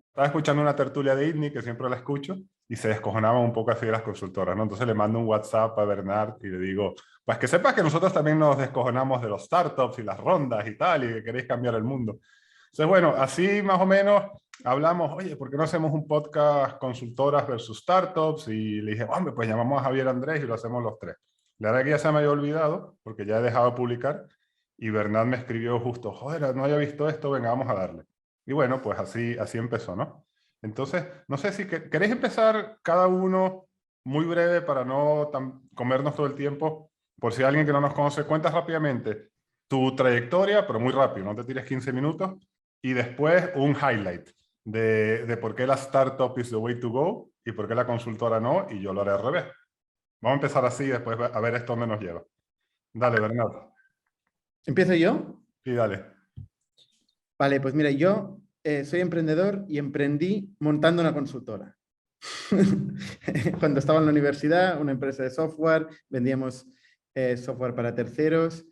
Estaba escuchando una tertulia de ITNI, que siempre la escucho, y se descojonaban un poco así de las consultoras, ¿no? Entonces le mando un WhatsApp a Bernard y le digo, pues que sepas que nosotros también nos descojonamos de los startups y las rondas y tal, y que queréis cambiar el mundo. Entonces, bueno, así más o menos hablamos, oye, ¿por qué no hacemos un podcast consultoras versus startups? Y le dije, hombre, pues llamamos a Javier Andrés y lo hacemos los tres. La verdad que ya se me había olvidado, porque ya he dejado de publicar, y Bernard me escribió justo, joder, no había visto esto, venga, vamos a darle. Y bueno, pues así empezó, ¿no? Entonces, no sé si queréis empezar cada uno muy breve para no comernos todo el tiempo. Por si alguien que no nos conoce, cuentas rápidamente tu trayectoria, pero muy rápido, no te tires 15 minutos, y después un highlight de por qué la startup is the way to go y por qué la consultora no, y yo lo haré al revés. Vamos a empezar así y después a ver esto dónde nos lleva. Dale, Bernardo. ¿Empiezo yo? Sí, dale. Vale, pues mira, yo soy emprendedor y emprendí montando una consultora. Cuando estaba en la universidad, una empresa de software, vendíamos software para terceros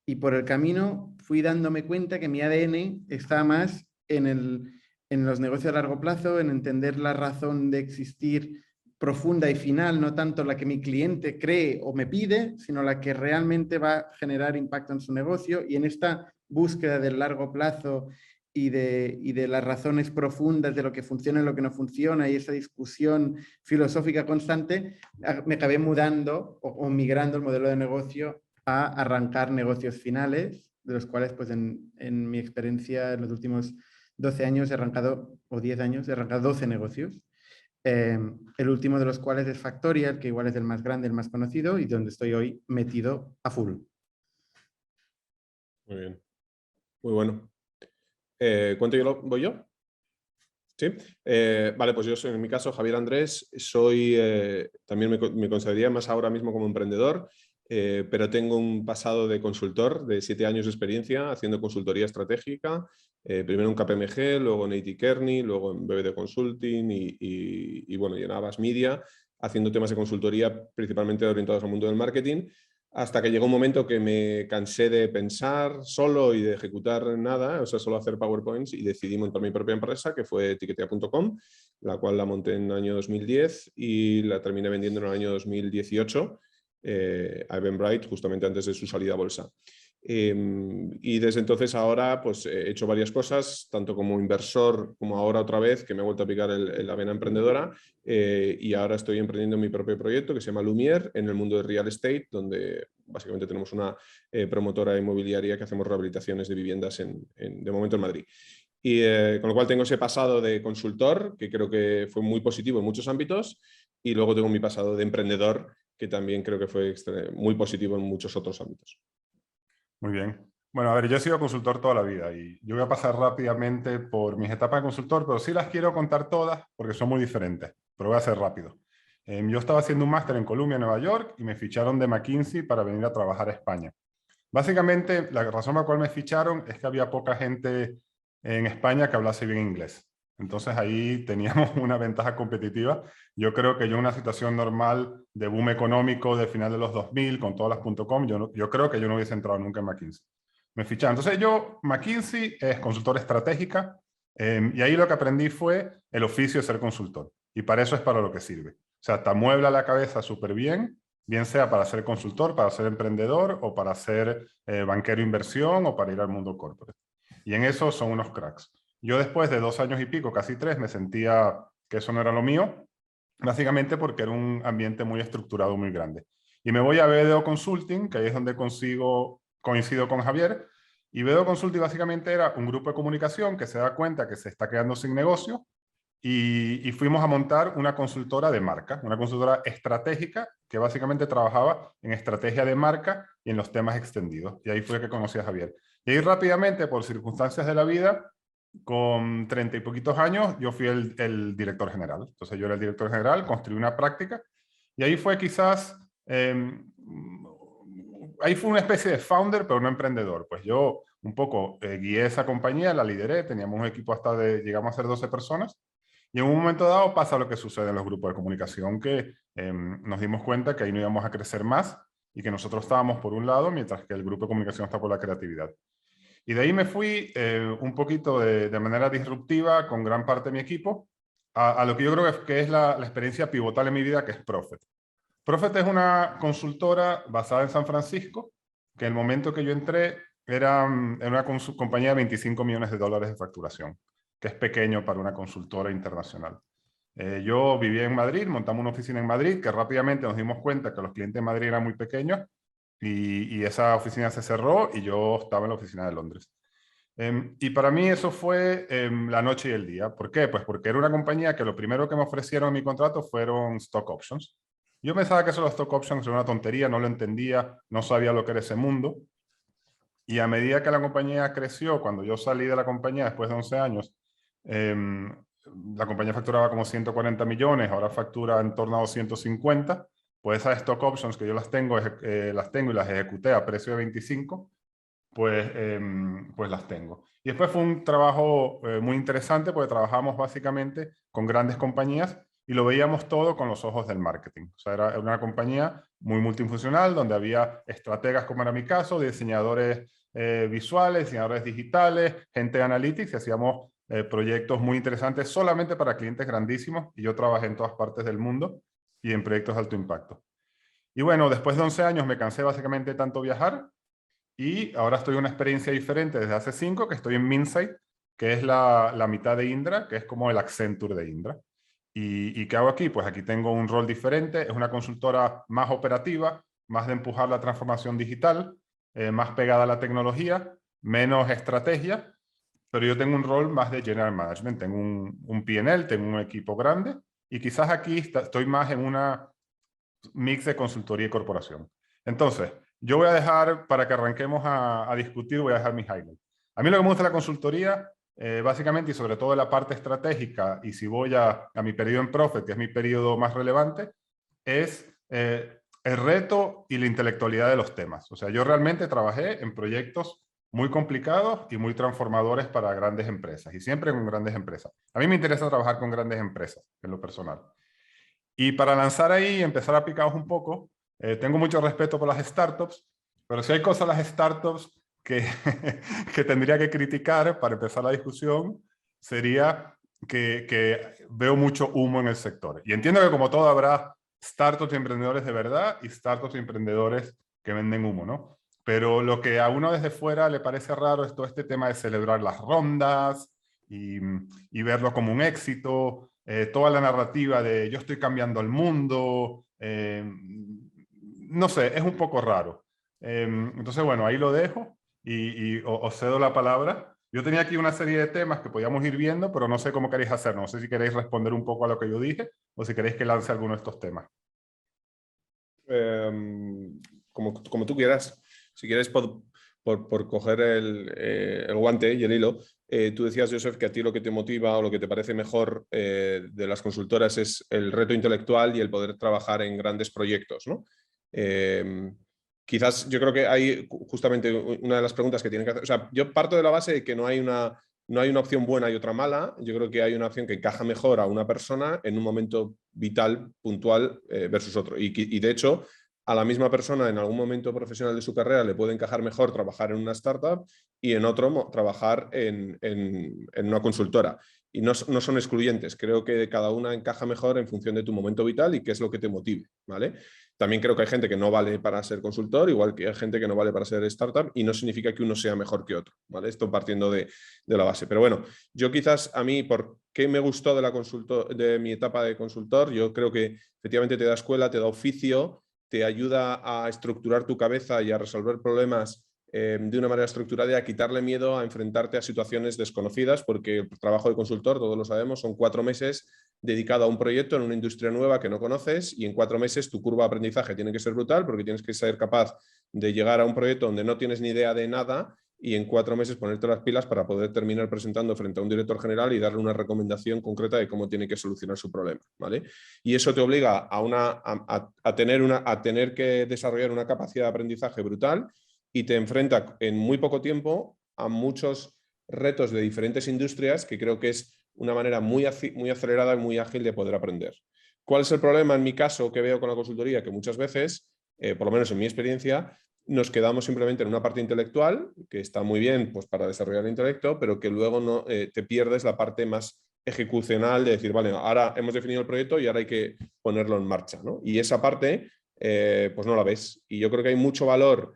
y por el camino fui dándome cuenta que mi ADN está más en los negocios a largo plazo, en entender la razón de existir profunda y final, no tanto la que mi cliente cree o me pide, sino la que realmente va a generar impacto en su negocio, y en esta búsqueda del largo plazo y de las razones profundas de lo que funciona y lo que no funciona, y esa discusión filosófica constante, me acabé mudando o migrando el modelo de negocio a arrancar negocios finales, de los cuales, pues en mi experiencia en los últimos 12 años he arrancado, o 10 años, he arrancado 12 negocios. El último de los cuales es Factorial, que igual es el más grande, el más conocido, y donde estoy hoy metido a full. Muy bien. Muy bueno. ¿Cuánto voy yo? Sí. Vale, pues yo soy, en mi caso, Javier Andrés. Soy, también me consideraría más ahora mismo como emprendedor, pero tengo un pasado de consultor de 7 años de experiencia haciendo consultoría estratégica. Primero en KPMG, luego en A.T. Kearney, luego en BBD Consulting y bueno, y en Havas Media, haciendo temas de consultoría principalmente orientados al mundo del marketing. Hasta que llegó un momento que me cansé de pensar solo y de ejecutar nada, o sea, solo hacer PowerPoints, y decidí montar mi propia empresa, que fue Etiquetea.com, la cual la monté en el año 2010 y la terminé vendiendo en el año 2018 a Eventbrite, justamente antes de su salida a bolsa. Y desde entonces ahora pues he hecho varias cosas, tanto como inversor como ahora otra vez, que me he vuelto a picar la vena emprendedora, y ahora estoy emprendiendo mi propio proyecto que se llama Lumière en el mundo de real estate, donde básicamente tenemos una promotora inmobiliaria que hacemos rehabilitaciones de viviendas de momento en Madrid. Y con lo cual tengo ese pasado de consultor, que creo que fue muy positivo en muchos ámbitos, y luego tengo mi pasado de emprendedor, que también creo que fue muy positivo en muchos otros ámbitos. Muy bien. Bueno, a ver, yo he sido consultor toda la vida y yo voy a pasar rápidamente por mis etapas de consultor, pero sí las quiero contar todas porque son muy diferentes, pero voy a ser rápido. Yo estaba haciendo un máster en Columbia, Nueva York, y me ficharon de McKinsey para venir a trabajar a España. Básicamente, la razón por la cual me ficharon es que había poca gente en España que hablase bien inglés. Entonces ahí teníamos una ventaja competitiva. Yo creo que yo en una situación normal de boom económico de final de los 2000 con todas las .com, yo creo que yo no hubiese entrado nunca en McKinsey. Me ficharon. Entonces McKinsey es consultora estratégica, y ahí lo que aprendí fue el oficio de ser consultor. Y para eso es para lo que sirve. O sea, te amuebla la cabeza súper bien, bien sea para ser consultor, para ser emprendedor o para ser banquero inversión o para ir al mundo corporate. Y en eso son unos cracks. Yo después de 2 años y pico, casi 3, me sentía que eso no era lo mío, básicamente porque era un ambiente muy estructurado, muy grande. Y me voy a BDO Consulting, que ahí es donde coincido con Javier, y BDO Consulting básicamente era un grupo de comunicación que se da cuenta que se está quedando sin negocio, y fuimos a montar una consultora de marca, una consultora estratégica que básicamente trabajaba en estrategia de marca y en los temas extendidos. Y ahí fue que conocí a Javier. Y ahí rápidamente, por circunstancias de la vida, con 30 y poquitos años, yo fui el director general. Entonces yo era el director general, construí una práctica, y ahí fue quizás, ahí fue una especie de founder, pero no emprendedor. Pues yo un poco guié esa compañía, la lideré, teníamos un equipo llegamos a ser 12 personas, y en un momento dado pasa lo que sucede en los grupos de comunicación, que nos dimos cuenta que ahí no íbamos a crecer más y que nosotros estábamos por un lado, mientras que el grupo de comunicación está por la creatividad. Y de ahí me fui un poquito de manera disruptiva con gran parte de mi equipo a lo que yo creo que es la experiencia pivotal en mi vida, que es Prophet. Prophet es una consultora basada en San Francisco, que en el momento que yo entré era una compañía de 25 millones de dólares de facturación, que es pequeño para una consultora internacional. Yo vivía en Madrid, montamos una oficina en Madrid, que rápidamente nos dimos cuenta que los clientes en Madrid eran muy pequeños y esa oficina se cerró y yo estaba en la oficina de Londres. Y para mí eso fue la noche y el día. ¿Por qué? Pues porque era una compañía que lo primero que me ofrecieron en mi contrato fueron stock options. Yo pensaba que eso de los stock options era una tontería, no lo entendía, no sabía lo que era ese mundo. Y a medida que la compañía creció, cuando yo salí de la compañía después de 11 años, la compañía facturaba como 140 millones, ahora factura en torno a 250. Pues esas stock options que yo las tengo y las ejecuté a precio de 25, pues las tengo. Y después fue un trabajo muy interesante porque trabajamos básicamente con grandes compañías y lo veíamos todo con los ojos del marketing. O sea, era una compañía muy multifuncional donde había estrategas, como era mi caso, diseñadores visuales, diseñadores digitales, gente de analytics, y hacíamos proyectos muy interesantes solamente para clientes grandísimos, y yo trabajé en todas partes del mundo y en proyectos de alto impacto. Y bueno, después de 11 años me cansé básicamente de tanto viajar y ahora estoy en una experiencia diferente desde hace 5, que estoy en Minsight, que es la mitad de Indra, que es como el Accenture de Indra. ¿Y qué hago aquí? Pues aquí tengo un rol diferente, es una consultora más operativa, más de empujar la transformación digital, más pegada a la tecnología, menos estrategia, pero yo tengo un rol más de general management, tengo un P&L, tengo un equipo grande y quizás aquí estoy más en una mix de consultoría y corporación. Entonces, yo voy a dejar, para que arranquemos a discutir, voy a dejar mi highlight. A mí lo que me gusta de la consultoría, básicamente, y sobre todo de la parte estratégica, y si voy a mi periodo en Prophet, que es mi periodo más relevante, es el reto y la intelectualidad de los temas. O sea, yo realmente trabajé en proyectos muy complicados y muy transformadores para grandes empresas, y siempre con grandes empresas. A mí me interesa trabajar con grandes empresas, en lo personal. Y para lanzar ahí y empezar a picaros un poco, tengo mucho respeto por las startups, pero si hay cosas las startups que, que tendría que criticar para empezar la discusión, sería que veo mucho humo en el sector. Y entiendo que como todo habrá startups y emprendedores de verdad y startups y emprendedores que venden humo, ¿no? Pero lo que a uno desde fuera le parece raro es todo este tema de celebrar las rondas y verlo como un éxito, toda la narrativa de yo estoy cambiando el mundo, no sé, es un poco raro. Entonces, bueno, ahí lo dejo y os cedo la palabra. Yo tenía aquí una serie de temas que podíamos ir viendo, pero no sé cómo queréis hacer. No sé si queréis responder un poco a lo que yo dije o si queréis que lance alguno de estos temas. Como tú quieras. Si quieres, por coger el guante y el hilo, tú decías, Joseph, que a ti lo que te motiva o lo que te parece mejor de las consultoras es el reto intelectual y el poder trabajar en grandes proyectos, ¿no? Quizás yo creo que hay justamente una de las preguntas que tienen que hacer. O sea, yo parto de la base de que no hay una opción buena y otra mala. Yo creo que hay una opción que encaja mejor a una persona en un momento vital, puntual, versus otro. Y de hecho, a la misma persona en algún momento profesional de su carrera le puede encajar mejor trabajar en una startup y en otro trabajar en una consultora. Y no son excluyentes. Creo que cada una encaja mejor en función de tu momento vital y qué es lo que te motive, ¿vale? También creo que hay gente que no vale para ser consultor, igual que hay gente que no vale para ser startup, y no significa que uno sea mejor que otro, ¿vale? Esto partiendo de la base. Pero bueno, yo quizás a mí, ¿por qué me gustó de mi etapa de consultor? Yo creo que efectivamente te da escuela, te da oficio, te ayuda a estructurar tu cabeza y a resolver problemas de una manera estructurada y a quitarle miedo a enfrentarte a situaciones desconocidas, porque el trabajo de consultor, todos lo sabemos, son 4 meses dedicado a un proyecto en una industria nueva que no conoces, y en 4 meses tu curva de aprendizaje tiene que ser brutal porque tienes que ser capaz de llegar a un proyecto donde no tienes ni idea de nada y en 4 meses ponerte las pilas para poder terminar presentando frente a un director general y darle una recomendación concreta de cómo tiene que solucionar su problema, ¿vale? Y eso te obliga a tener que desarrollar una capacidad de aprendizaje brutal y te enfrenta en muy poco tiempo a muchos retos de diferentes industrias, que creo que es una manera muy acelerada y muy ágil de poder aprender. ¿Cuál es el problema en mi caso que veo con la consultoría? Que muchas veces, por lo menos en mi experiencia, nos quedamos simplemente en una parte intelectual, que está muy bien pues, para desarrollar el intelecto, pero que luego no, te pierdes la parte más ejecucional de decir, vale, ahora hemos definido el proyecto y ahora hay que ponerlo en marcha, ¿no? Y esa parte, pues no la ves. Y yo creo que hay mucho valor,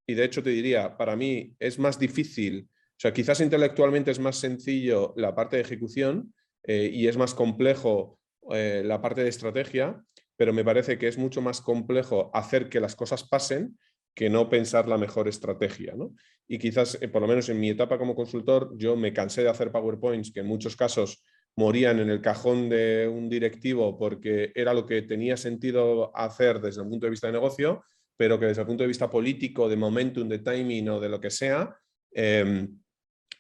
y de hecho te diría, para mí es más difícil, o sea, quizás intelectualmente es más sencillo la parte de ejecución y es más complejo la parte de estrategia, pero me parece que es mucho más complejo hacer que las cosas pasen que no pensar la mejor estrategia, ¿no? Y quizás, por lo menos en mi etapa como consultor, yo me cansé de hacer PowerPoints que en muchos casos morían en el cajón de un directivo porque era lo que tenía sentido hacer desde el punto de vista de negocio, pero que desde el punto de vista político, de momentum, de timing o de lo que sea,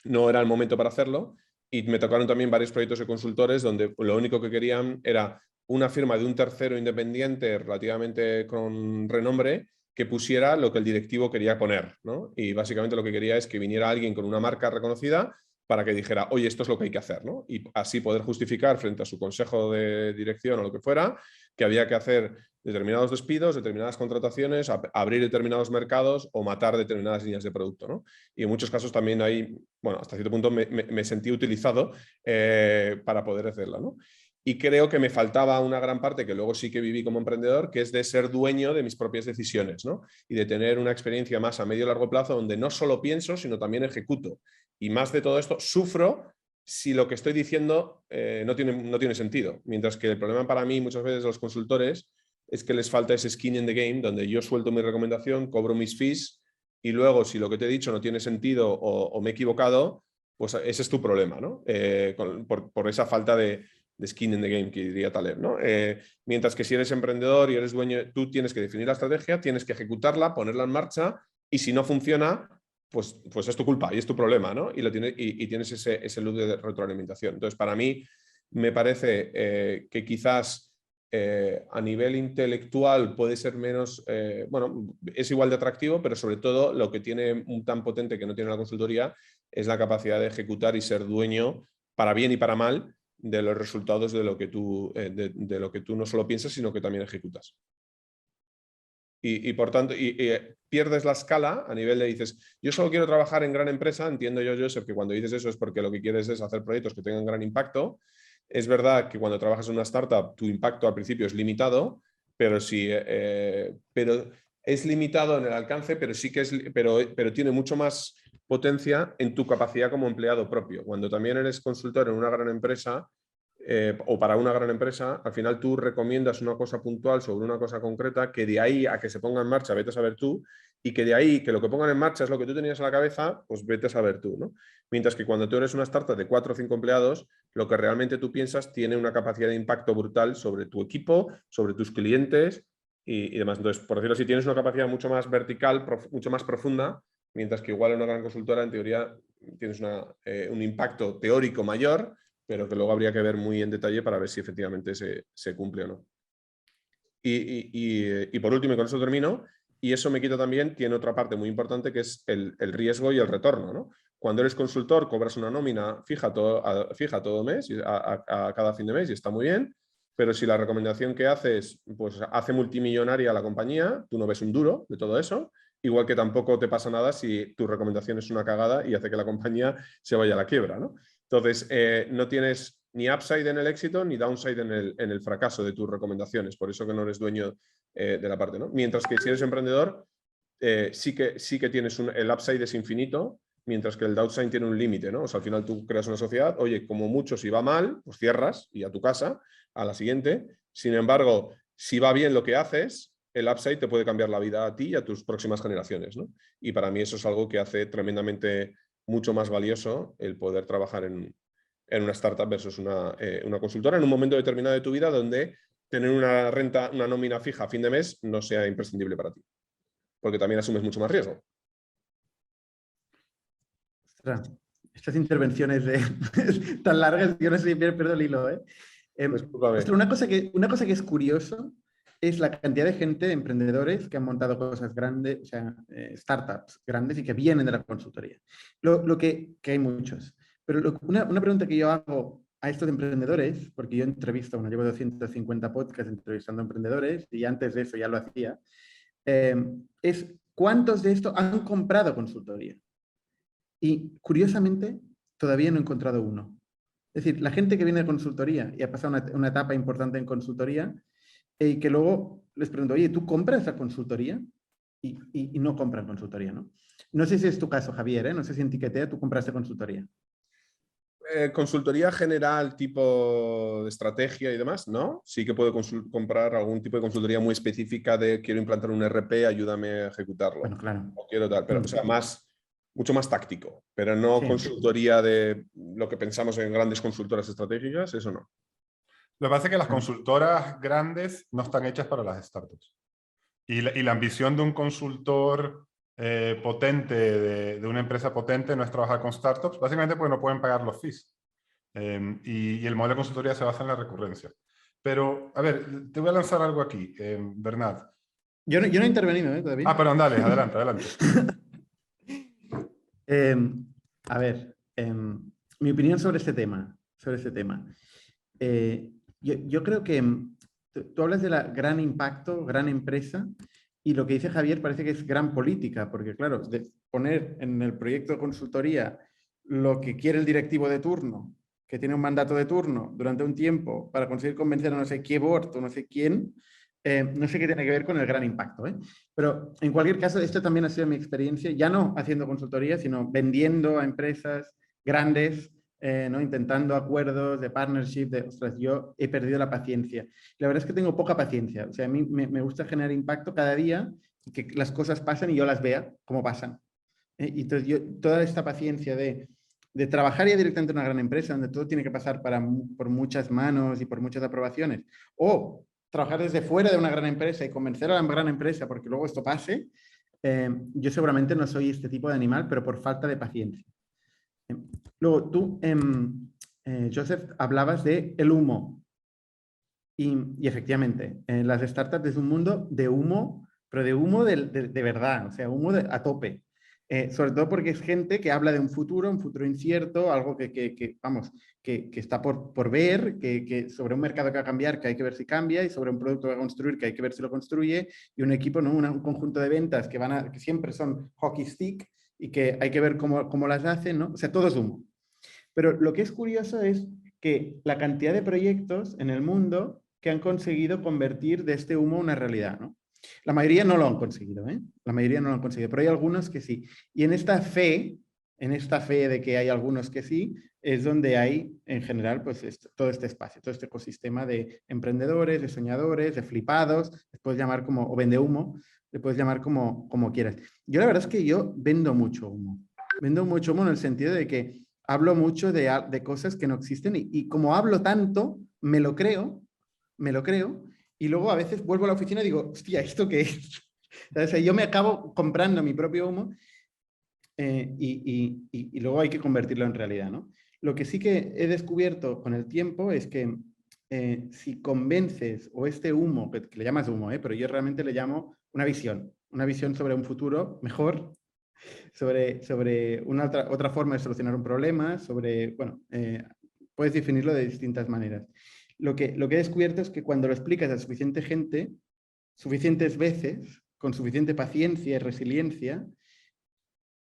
no era el momento para hacerlo. Y me tocaron también varios proyectos de consultores donde lo único que querían era una firma de un tercero independiente relativamente con renombre que pusiera lo que el directivo quería poner, ¿no? Y básicamente lo que quería es que viniera alguien con una marca reconocida para que dijera, oye, esto es lo que hay que hacer, ¿no? Y así poder justificar frente a su consejo de dirección o lo que fuera, que había que hacer determinados despidos, determinadas contrataciones, abrir determinados mercados o matar determinadas líneas de producto, ¿no? Y en muchos casos también hay, bueno, hasta cierto punto me sentí utilizado para poder hacerla, ¿no? Y creo que me faltaba una gran parte que luego sí que viví como emprendedor, que es de ser dueño de mis propias decisiones, ¿no? Y de tener una experiencia más a medio y largo plazo donde no solo pienso, sino también ejecuto. Y más de todo esto, sufro si lo que estoy diciendo no tiene sentido. Mientras que el problema para mí muchas veces de los consultores es que les falta ese skin in the game, donde yo suelto mi recomendación, cobro mis fees y luego si lo que te he dicho no tiene sentido o me he equivocado, pues ese es tu problema, ¿no? Por esa falta de skin in the game, que diría Taleb, ¿no? Mientras que si eres emprendedor y eres dueño, tú tienes que definir la estrategia, tienes que ejecutarla, ponerla en marcha y si no funciona, pues es tu culpa y es tu problema, ¿no? Y tienes ese loop de retroalimentación. Entonces, para mí me parece que quizás a nivel intelectual puede ser menos, bueno, es igual de atractivo, pero sobre todo lo que tiene un tan potente que no tiene la consultoría es la capacidad de ejecutar y ser dueño para bien y para mal de los resultados de lo que tú no solo piensas, sino que también ejecutas. Y por tanto, pierdes la escala a nivel de dices, yo solo quiero trabajar en gran empresa, entiendo yo, Joseph, que cuando dices eso es porque lo que quieres es hacer proyectos que tengan gran impacto. Es verdad que cuando trabajas en una startup tu impacto al principio es limitado, pero pero es limitado en el alcance, pero sí que pero tiene mucho más potencia en tu capacidad como empleado propio. Cuando también eres consultor en una gran empresa, o para una gran empresa, al final tú recomiendas una cosa puntual sobre una cosa concreta, que de ahí a que se ponga en marcha, vete a saber tú, y que de ahí que lo que pongan en marcha es lo que tú tenías en la cabeza, pues vete a saber tú, ¿no? Mientras que cuando tú eres una startup de 4 o 5 empleados, lo que realmente tú piensas tiene una capacidad de impacto brutal sobre tu equipo, sobre tus clientes y demás. Entonces, por decirlo así, tienes una capacidad mucho más vertical, mucho más profunda, mientras que igual en una gran consultora, en teoría, tienes un impacto teórico mayor, pero que luego habría que ver muy en detalle para ver si efectivamente se cumple o no. Y por último, y con eso termino, y eso me quita también, tiene otra parte muy importante que es el riesgo y el retorno, ¿no? Cuando eres consultor, cobras una nómina fija todo mes, a cada fin de mes, y está muy bien, pero si la recomendación que haces pues, hace multimillonaria a la compañía, tú no ves un duro de todo eso, igual que tampoco te pasa nada si tu recomendación es una cagada y hace que la compañía se vaya a la quiebra, ¿no? Entonces, no tienes ni upside en el éxito ni downside en el fracaso de tus recomendaciones. Por eso que no eres dueño de la parte, ¿no? Mientras que si eres emprendedor, sí que tienes el upside es infinito, mientras que el downside tiene un límite, ¿no? O sea, al final tú creas una sociedad, oye, como mucho, si va mal, pues cierras y a tu casa, a la siguiente. Sin embargo, si va bien lo que haces, el upside te puede cambiar la vida a ti y a tus próximas generaciones, ¿no? Y para mí eso es algo que hace tremendamente mucho más valioso el poder trabajar en una startup versus una consultora en un momento determinado de tu vida donde tener una renta, una nómina fija a fin de mes no sea imprescindible para ti, porque también asumes mucho más riesgo. Ostras, estas intervenciones tan largas, yo no sé si pierdo el hilo, ¿eh? Ostras, una cosa que es curioso es la cantidad de gente, emprendedores, que han montado cosas grandes, o sea, startups grandes y que vienen de la consultoría. Que hay muchos. Pero una pregunta que yo hago a estos emprendedores, porque yo entrevisto, llevo 250 podcasts entrevistando a emprendedores y antes de eso ya lo hacía, es ¿cuántos de estos han comprado consultoría? Y curiosamente, todavía no he encontrado uno. Es decir, la gente que viene de consultoría y ha pasado una etapa importante en consultoría, y que luego les pregunto, oye, ¿tú compras la consultoría? Y no compran consultoría, ¿no? No sé si es tu caso, Javier, ¿eh? No sé si en Tiquetea tú compraste consultoría. Consultoría general, tipo de estrategia y demás, ¿no? Sí que puedo comprar algún tipo de consultoría muy específica de quiero implantar un RP, ayúdame a ejecutarlo. Bueno, claro. O quiero tal, pero o sea, mucho más táctico, pero no Sí. consultoría de lo que pensamos en grandes consultoras estratégicas, eso no. Lo que pasa es que las consultoras grandes no están hechas para las startups. Y la ambición de un consultor potente, de una empresa potente, no es trabajar con startups, básicamente porque no pueden pagar los fees. Y el modelo de consultoría se basa en la recurrencia. Pero, a ver, te voy a lanzar algo aquí, Bernat. Yo no he intervenido, todavía. Perdón, dale, adelante, adelante. A ver, mi opinión sobre este tema. Yo creo que tú hablas de la gran impacto, gran empresa, y lo que dice Javier parece que es gran política, porque claro, de poner en el proyecto de consultoría lo que quiere el directivo de turno, que tiene un mandato de turno durante un tiempo para conseguir convencer a no sé qué board o no sé quién, no sé qué tiene que ver con el gran impacto. Pero en cualquier caso, esto también ha sido mi experiencia, ya no haciendo consultoría, sino vendiendo a empresas grandes, ¿no? Intentando acuerdos de partnership, ostras, yo he perdido la paciencia. La verdad es que tengo poca paciencia. O sea, a mí me gusta generar impacto cada día, que las cosas pasen y yo las vea cómo pasan. Y entonces yo, toda esta paciencia de trabajar ya directamente en una gran empresa, donde todo tiene que pasar por muchas manos y por muchas aprobaciones, o trabajar desde fuera de una gran empresa y convencer a la gran empresa porque luego esto pase, yo seguramente no soy este tipo de animal, pero por falta de paciencia. Luego tú, Joseph, hablabas de el humo. Y efectivamente, las startups es un mundo de humo, pero de humo de verdad, o sea, humo a tope. Sobre todo porque es gente que habla de un futuro incierto, algo vamos, que está por ver, sobre un mercado que va a cambiar, que hay que ver si cambia, y sobre un producto que va a construir, que hay que ver si lo construye, y un equipo, ¿no? Un conjunto de ventas que siempre son hockey stick y que hay que ver cómo las hacen, ¿no? O sea, todo es humo. Pero lo que es curioso es que la cantidad de proyectos en el mundo que han conseguido convertir de este humo una realidad, ¿no? La mayoría no lo han conseguido, ¿eh? La mayoría no lo han conseguido, pero hay algunos que sí. Y en esta fe de que hay algunos que sí, es donde hay, en general, pues todo este espacio, todo este ecosistema de emprendedores, de soñadores, de flipados, les puedes llamar como, o vende humo, le puedes llamar como quieras. Yo la verdad es que yo vendo mucho humo. Vendo mucho humo en el sentido de que hablo mucho de cosas que no existen y como hablo tanto, me lo creo, y luego a veces vuelvo a la oficina y digo, hostia, ¿esto qué es? O sea, yo me acabo comprando mi propio humo y luego hay que convertirlo en realidad, ¿no? Lo que sí que he descubierto con el tiempo es que si convences, o este humo, que le llamas humo, pero yo realmente le llamo una visión sobre un futuro mejor, sobre una otra forma de solucionar un problema, bueno, puedes definirlo de distintas maneras. Lo que he descubierto es que cuando lo explicas a suficiente gente, suficientes veces, con suficiente paciencia y resiliencia,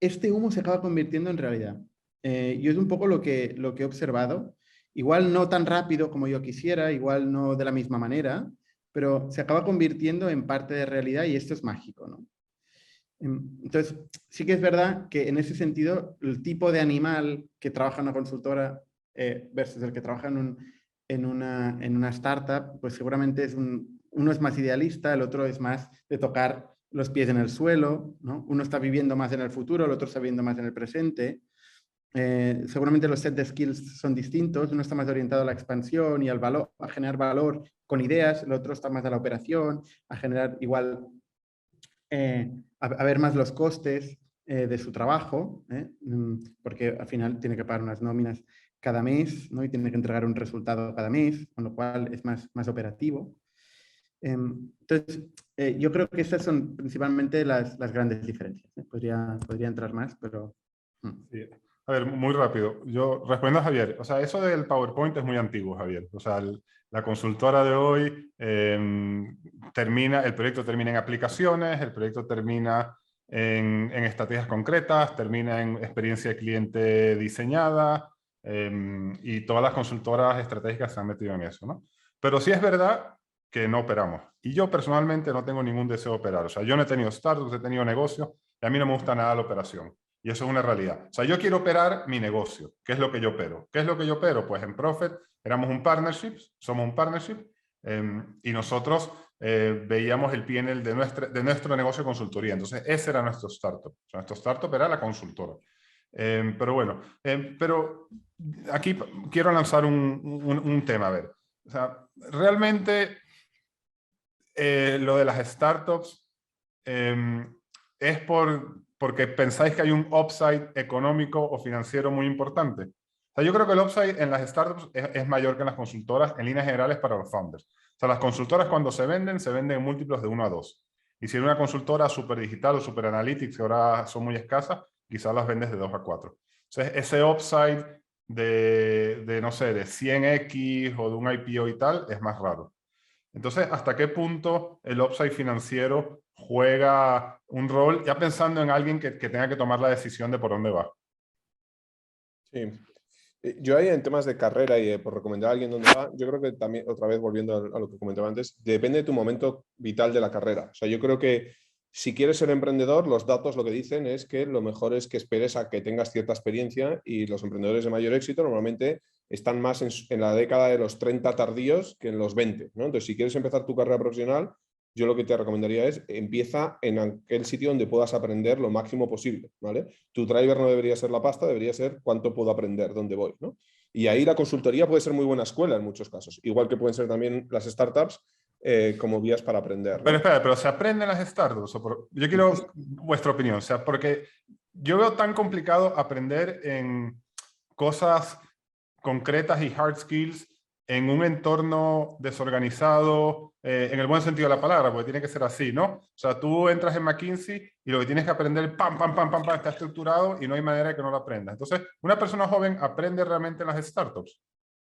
este humo se acaba convirtiendo en realidad. Y es un poco lo que he observado. Igual no tan rápido como yo quisiera, igual no de la misma manera, pero se acaba convirtiendo en parte de realidad y esto es mágico, ¿no? Entonces, sí que es verdad que en ese sentido, el tipo de animal que trabaja en una consultora versus el que trabaja en una startup, pues seguramente uno es más idealista, el otro es más de tocar los pies en el suelo, ¿no? Uno está viviendo más en el futuro, el otro está viviendo más en el presente. Seguramente los set de skills son distintos, uno está más orientado a la expansión y al valor, a generar valor con ideas, el otro está más a la operación, a generar igual a ver más los costes de su trabajo, porque al final tiene que pagar unas nóminas cada mes, ¿no? Y tiene que entregar un resultado cada mes, con lo cual es más operativo. Entonces, yo creo que estas son principalmente las grandes diferencias. Podría entrar más, pero... Sí. A ver, muy rápido. Yo respondo a Javier. O sea, eso del PowerPoint es muy antiguo, Javier. O sea, la consultora de hoy el proyecto termina en aplicaciones, el proyecto termina en estrategias concretas, termina en experiencia de cliente diseñada, y todas las consultoras estratégicas se han metido en eso, ¿no? Pero sí es verdad que no operamos. Y yo personalmente no tengo ningún deseo de operar. O sea, yo no he tenido startups, he tenido negocios, y a mí no me gusta nada la operación. Y eso es una realidad. O sea, yo quiero operar mi negocio. ¿Qué es lo que yo opero? ¿Qué es lo que yo opero? Pues en Profit éramos un partnership, somos un partnership, y nosotros veíamos el P&L de nuestro negocio de consultoría. Entonces, ese era nuestro startup. O sea, nuestro startup era la consultora. Pero bueno, pero aquí quiero lanzar un tema, a ver. O sea, realmente lo de las startups es porque pensáis que hay un upside económico o financiero muy importante. O sea, yo creo que el upside en las startups es mayor que en las consultoras en líneas generales para los founders. O sea, las consultoras cuando se venden en múltiplos de 1 a 2. Y si en una consultora super digital o super analytics, que ahora son muy escasas, quizás las vendes de 2 a 4. Entonces, ese upside no sé, de 100x o de un IPO y tal, es más raro. Entonces, ¿hasta qué punto el upside financiero juega un rol, ya pensando en alguien que tenga que tomar la decisión de por dónde va? Sí. Yo ahí en temas de carrera y por recomendar a alguien dónde va, yo creo que también, otra vez volviendo a lo que comentaba antes, depende de tu momento vital de la carrera. O sea, yo creo que si quieres ser emprendedor, los datos lo que dicen es que lo mejor es que esperes a que tengas cierta experiencia, y los emprendedores de mayor éxito normalmente están más en la década de los 30 tardíos que en los 20, ¿no? Entonces, si quieres empezar tu carrera profesional, yo lo que te recomendaría es empieza en aquel sitio donde puedas aprender lo máximo posible, ¿vale? Tu driver no debería ser la pasta, debería ser cuánto puedo aprender, dónde voy, ¿no? Y ahí la consultoría puede ser muy buena escuela en muchos casos, igual que pueden ser también las startups como vías para aprender, ¿no? Pero espera, ¿pero se aprende en las startups? Yo quiero vuestra opinión, o sea, porque yo veo tan complicado aprender en cosas concretas y hard skills en un entorno desorganizado, en el buen sentido de la palabra, porque tiene que ser así, ¿no? O sea, tú entras en McKinsey y lo que tienes que aprender, pam, pam, pam, pam, pam, está estructurado y no hay manera de que no lo aprendas. Entonces, ¿una persona joven aprende realmente en las startups?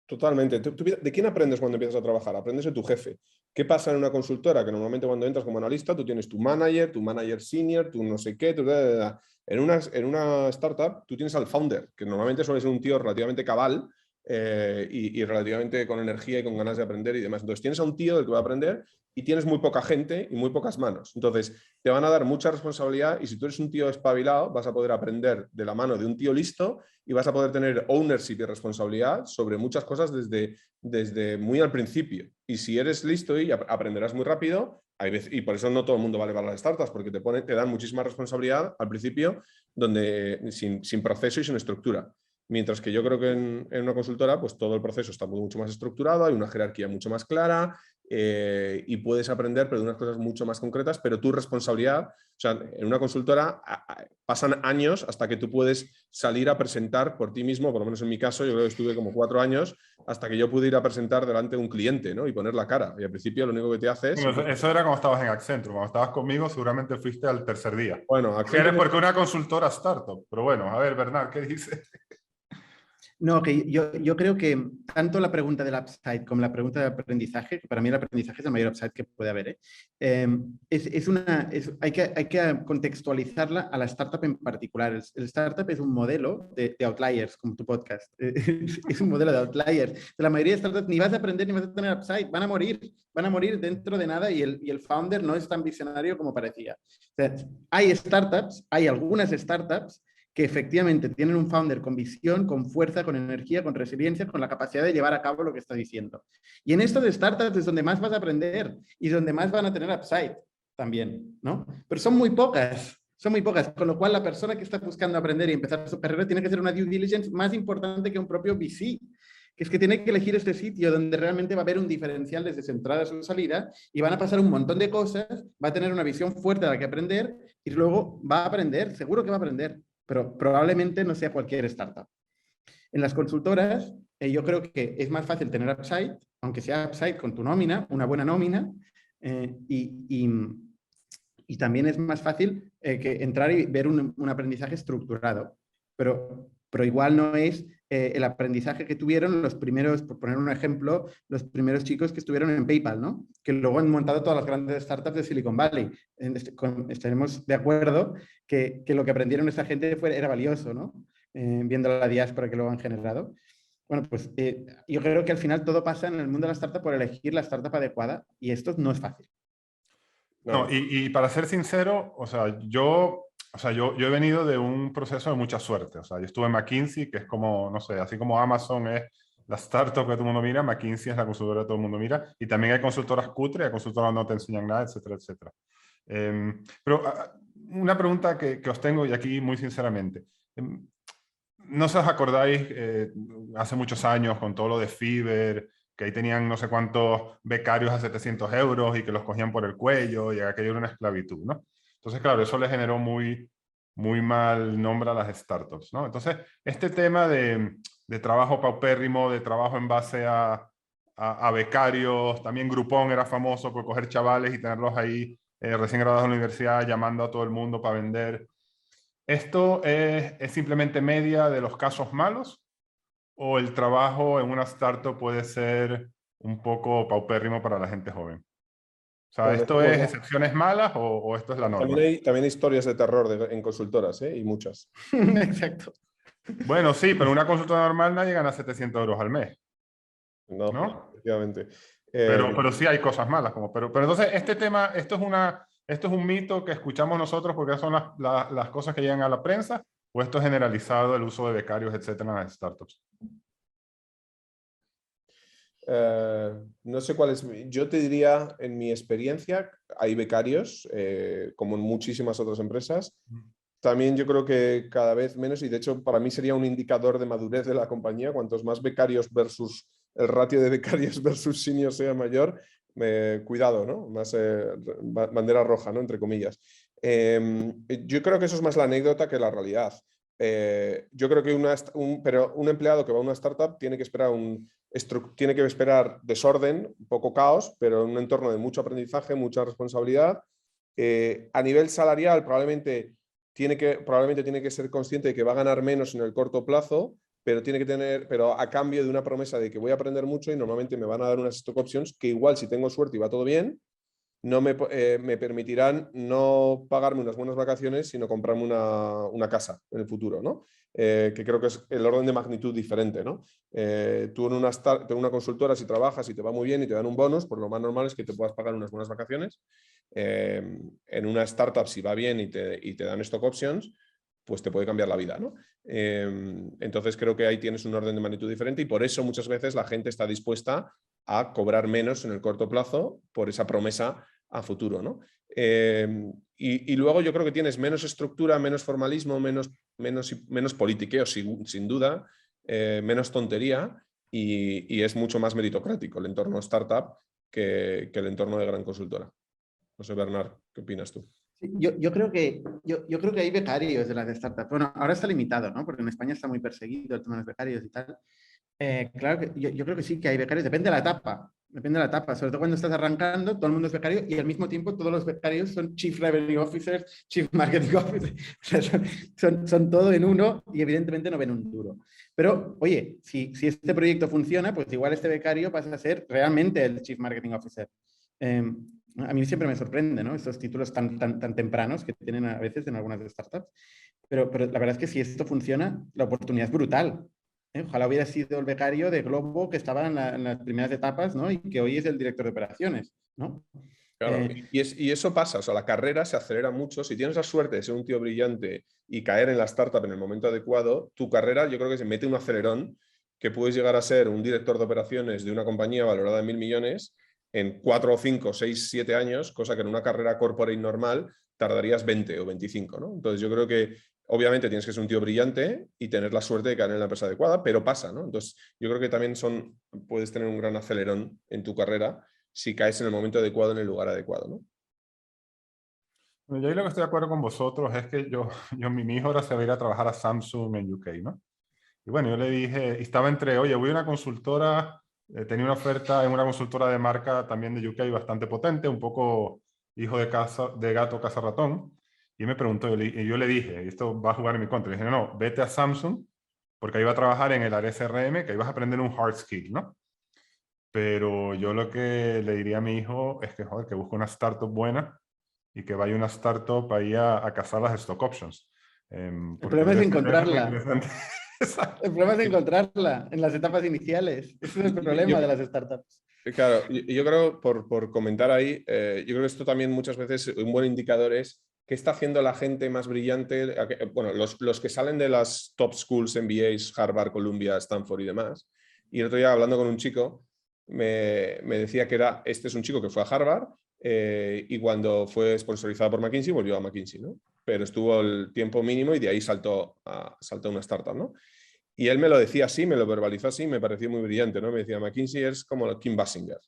Totalmente. ¿De quién aprendes cuando empiezas a trabajar? Aprendes de tu jefe. ¿Qué pasa en una consultora? Que normalmente cuando entras como analista, tú tienes tu manager senior, tu no sé qué, En una startup, tú tienes al founder, que normalmente suele ser un tío relativamente cabal, y relativamente con energía y con ganas de aprender y demás. Entonces tienes a un tío del que va a aprender y tienes muy poca gente y muy pocas manos. Entonces te van a dar mucha responsabilidad, y si tú eres un tío espabilado vas a poder aprender de la mano de un tío listo y vas a poder tener ownership y responsabilidad sobre muchas cosas desde muy al principio. Y si eres listo y aprenderás muy rápido, y por eso no todo el mundo vale para las startups, porque te dan muchísima responsabilidad al principio, sin proceso y sin estructura. Mientras que yo creo que en una consultora, pues todo el proceso está mucho más estructurado, hay una jerarquía mucho más clara, y puedes aprender, pero de unas cosas mucho más concretas, pero tu responsabilidad, o sea, en una consultora pasan años hasta que tú puedes salir a presentar por ti mismo. Por lo menos en mi caso, yo creo que estuve como 4 años hasta que yo pude ir a presentar delante de un cliente, ¿no? Y poner la cara. Y al principio lo único que te hace es... Bueno, eso era cuando estabas en Accenture. Cuando estabas conmigo, seguramente fuiste al tercer día. Bueno, Porque una consultora startup. Pero bueno, a ver, Bernard, ¿qué dices? No, que yo creo que tanto la pregunta del upside como la pregunta del aprendizaje, que para mí el aprendizaje es el mayor upside que puede haber, hay que contextualizarla a la startup en particular. El startup es un modelo de outliers, como tu podcast. Es un modelo de outliers. La mayoría de startups ni vas a aprender ni vas a tener upside, van a morir dentro de nada, y el founder no es tan visionario como parecía. O sea, hay algunas startups que efectivamente tienen un founder con visión, con fuerza, con energía, con resiliencia, con la capacidad de llevar a cabo lo que está diciendo. Y en esto de startups es donde más vas a aprender y donde más van a tener upside también, ¿no? Pero son muy pocas, con lo cual la persona que está buscando aprender y empezar su carrera tiene que hacer una due diligence más importante que un propio VC, que es que tiene que elegir este sitio donde realmente va a haber un diferencial desde su entrada a su salida, y van a pasar un montón de cosas, va a tener una visión fuerte de la que aprender, y luego va a aprender, seguro que va a aprender, pero probablemente no sea cualquier startup. En las consultoras, yo creo que es más fácil tener upside, aunque sea upside con tu nómina, una buena nómina, y también es más fácil que entrar y ver un aprendizaje estructurado, pero igual no es el aprendizaje que tuvieron los primeros, por poner un ejemplo, los primeros chicos que estuvieron en PayPal, ¿no? Que luego han montado todas las grandes startups de Silicon Valley. Estaremos de acuerdo que lo que aprendieron esta gente era valioso, ¿no? Viendo la diáspora que luego han generado. Bueno, pues yo creo que al final todo pasa en el mundo de la startup por elegir la startup adecuada y esto no es fácil. No, y para ser sincero, o sea, yo he venido de un proceso de mucha suerte. O sea, yo estuve en McKinsey, que es como, no sé, así como Amazon es la startup que todo el mundo mira, McKinsey es la consultora que todo el mundo mira. Y también hay consultoras cutre, hay consultoras que no te enseñan nada, etcétera, etcétera. Pero una pregunta que os tengo, y aquí muy sinceramente. ¿No se os acordáis hace muchos años con todo lo de Fiverr, que ahí tenían no sé cuántos becarios a 700 euros y que los cogían por el cuello y aquello era una esclavitud, ¿no? Entonces, claro, eso le generó muy mal nombre a las startups, ¿no? Entonces, este tema de trabajo paupérrimo, de trabajo en base a becarios, también Groupon era famoso por coger chavales y tenerlos ahí recién graduados de la universidad llamando a todo el mundo para vender. ¿Esto es simplemente media de los casos malos? ¿O el trabajo en una startup puede ser un poco paupérrimo para la gente joven? O sea, Bueno, ¿esto es excepciones malas o esto es la norma? también hay historias de terror en consultoras, ¿eh? Y muchas. Exacto. Bueno, sí, pero una consulta normal nadie gana 700 euros al mes, No, ¿no? efectivamente. Pero sí hay cosas malas. Pero entonces, este tema, esto es un mito que escuchamos nosotros porque son las cosas que llegan a la prensa, ¿o esto es generalizado el uso de becarios, etcétera, en las startups? No sé cuál es. Yo te diría, en mi experiencia, hay becarios, como en muchísimas otras empresas. También yo creo que cada vez menos, y de hecho para mí sería un indicador de madurez de la compañía, cuantos más becarios versus el ratio de becarios versus seniors sea mayor, cuidado, ¿no? Más bandera roja, ¿no? Entre comillas. Yo creo que eso es más la anécdota que la realidad. Yo creo que un empleado que va a una startup tiene que esperar desorden, un poco caos, pero en un entorno de mucho aprendizaje, mucha responsabilidad. A nivel salarial, probablemente tiene que ser consciente de que va a ganar menos en el corto plazo, pero a cambio de una promesa de que voy a aprender mucho y normalmente me van a dar unas stock options que igual, si tengo suerte y va todo bien, no me permitirán no pagarme unas buenas vacaciones, sino comprarme una casa en el futuro, ¿no? Que creo que es el orden de magnitud diferente, ¿no? Tú en una consultora, si trabajas y te va muy bien y te dan un bonus, pues lo más normal es que te puedas pagar unas buenas vacaciones. En una startup, si va bien y te dan stock options, pues te puede cambiar la vida, ¿no? Entonces creo que ahí tienes un orden de magnitud diferente y por eso muchas veces la gente está dispuesta a cobrar menos en el corto plazo por esa promesa a futuro, ¿no? Y luego yo creo que tienes menos estructura, menos formalismo, menos politiqueo, sin duda, menos tontería y es mucho más meritocrático el entorno startup que el entorno de gran consultora. No sé, Bernard, ¿qué opinas tú? Yo creo que hay becarios de las startups. Bueno, ahora está limitado, ¿no? Porque en España está muy perseguido el tema de los becarios y tal. Claro que yo creo que sí que hay becarios, depende de la etapa, sobre todo cuando estás arrancando, todo el mundo es becario y al mismo tiempo todos los becarios son Chief Revenue Officers, Chief Marketing Officers, o sea, son todo en uno y evidentemente no ven un duro. Pero, oye, si este proyecto funciona, pues igual este becario pasa a ser realmente el Chief Marketing Officer. A mí siempre me sorprende, ¿no? Estos títulos tan tempranos que tienen a veces en algunas startups. Pero la verdad es que si esto funciona, la oportunidad es brutal. Ojalá hubiera sido el becario de Globo que estaba en las primeras etapas, ¿no? Y que hoy es el director de operaciones, ¿no? Claro, y eso pasa, o sea, la carrera se acelera mucho. Si tienes la suerte de ser un tío brillante y caer en la startup en el momento adecuado, tu carrera yo creo que se mete un acelerón que puedes llegar a ser un director de operaciones de una compañía valorada en 1.000 millones en 4 o 5, 6, 7 años, cosa que en una carrera corporate normal tardarías 20 o 25, ¿no? Entonces yo creo que obviamente tienes que ser un tío brillante y tener la suerte de caer en la empresa adecuada, pero pasa, ¿no? Entonces yo creo que también puedes tener un gran acelerón en tu carrera si caes en el momento adecuado, en el lugar adecuado, ¿no? Bueno, yo ahí lo que estoy de acuerdo con vosotros es que mi hijo ahora se va a ir a trabajar a Samsung en UK, ¿no? Y bueno, yo le dije, y estaba entre, oye, voy a una consultora, tenía una oferta en una consultora de marca también de UK bastante potente, un poco hijo de gato, casa ratón. Y me preguntó, y yo le dije, y esto va a jugar en mi contra, le dije, no, vete a Samsung, porque iba a trabajar en el área CRM, que ibas a aprender un hard skill, ¿no? Pero yo lo que le diría a mi hijo es que, joder, que busque una startup buena y que vaya una startup ahí a cazar las stock options. El Porque problema es debe ser muy encontrarla. interesante. El problema es encontrarla en las etapas iniciales. Ese es el problema de las startups. Claro, yo creo, por comentar ahí, yo creo que esto también muchas veces un buen indicador es qué está haciendo la gente más brillante, bueno, los que salen de las top schools, MBAs, Harvard, Columbia, Stanford y demás. Y el otro día hablando con un chico, me decía que este es un chico que fue a Harvard y cuando fue sponsorizado por McKinsey volvió a McKinsey, ¿no? Pero estuvo el tiempo mínimo y de ahí saltó a una startup, ¿no? Y él me lo decía así, me lo verbalizó así, me pareció muy brillante, ¿no? Me decía, McKinsey es como Kim Basinger.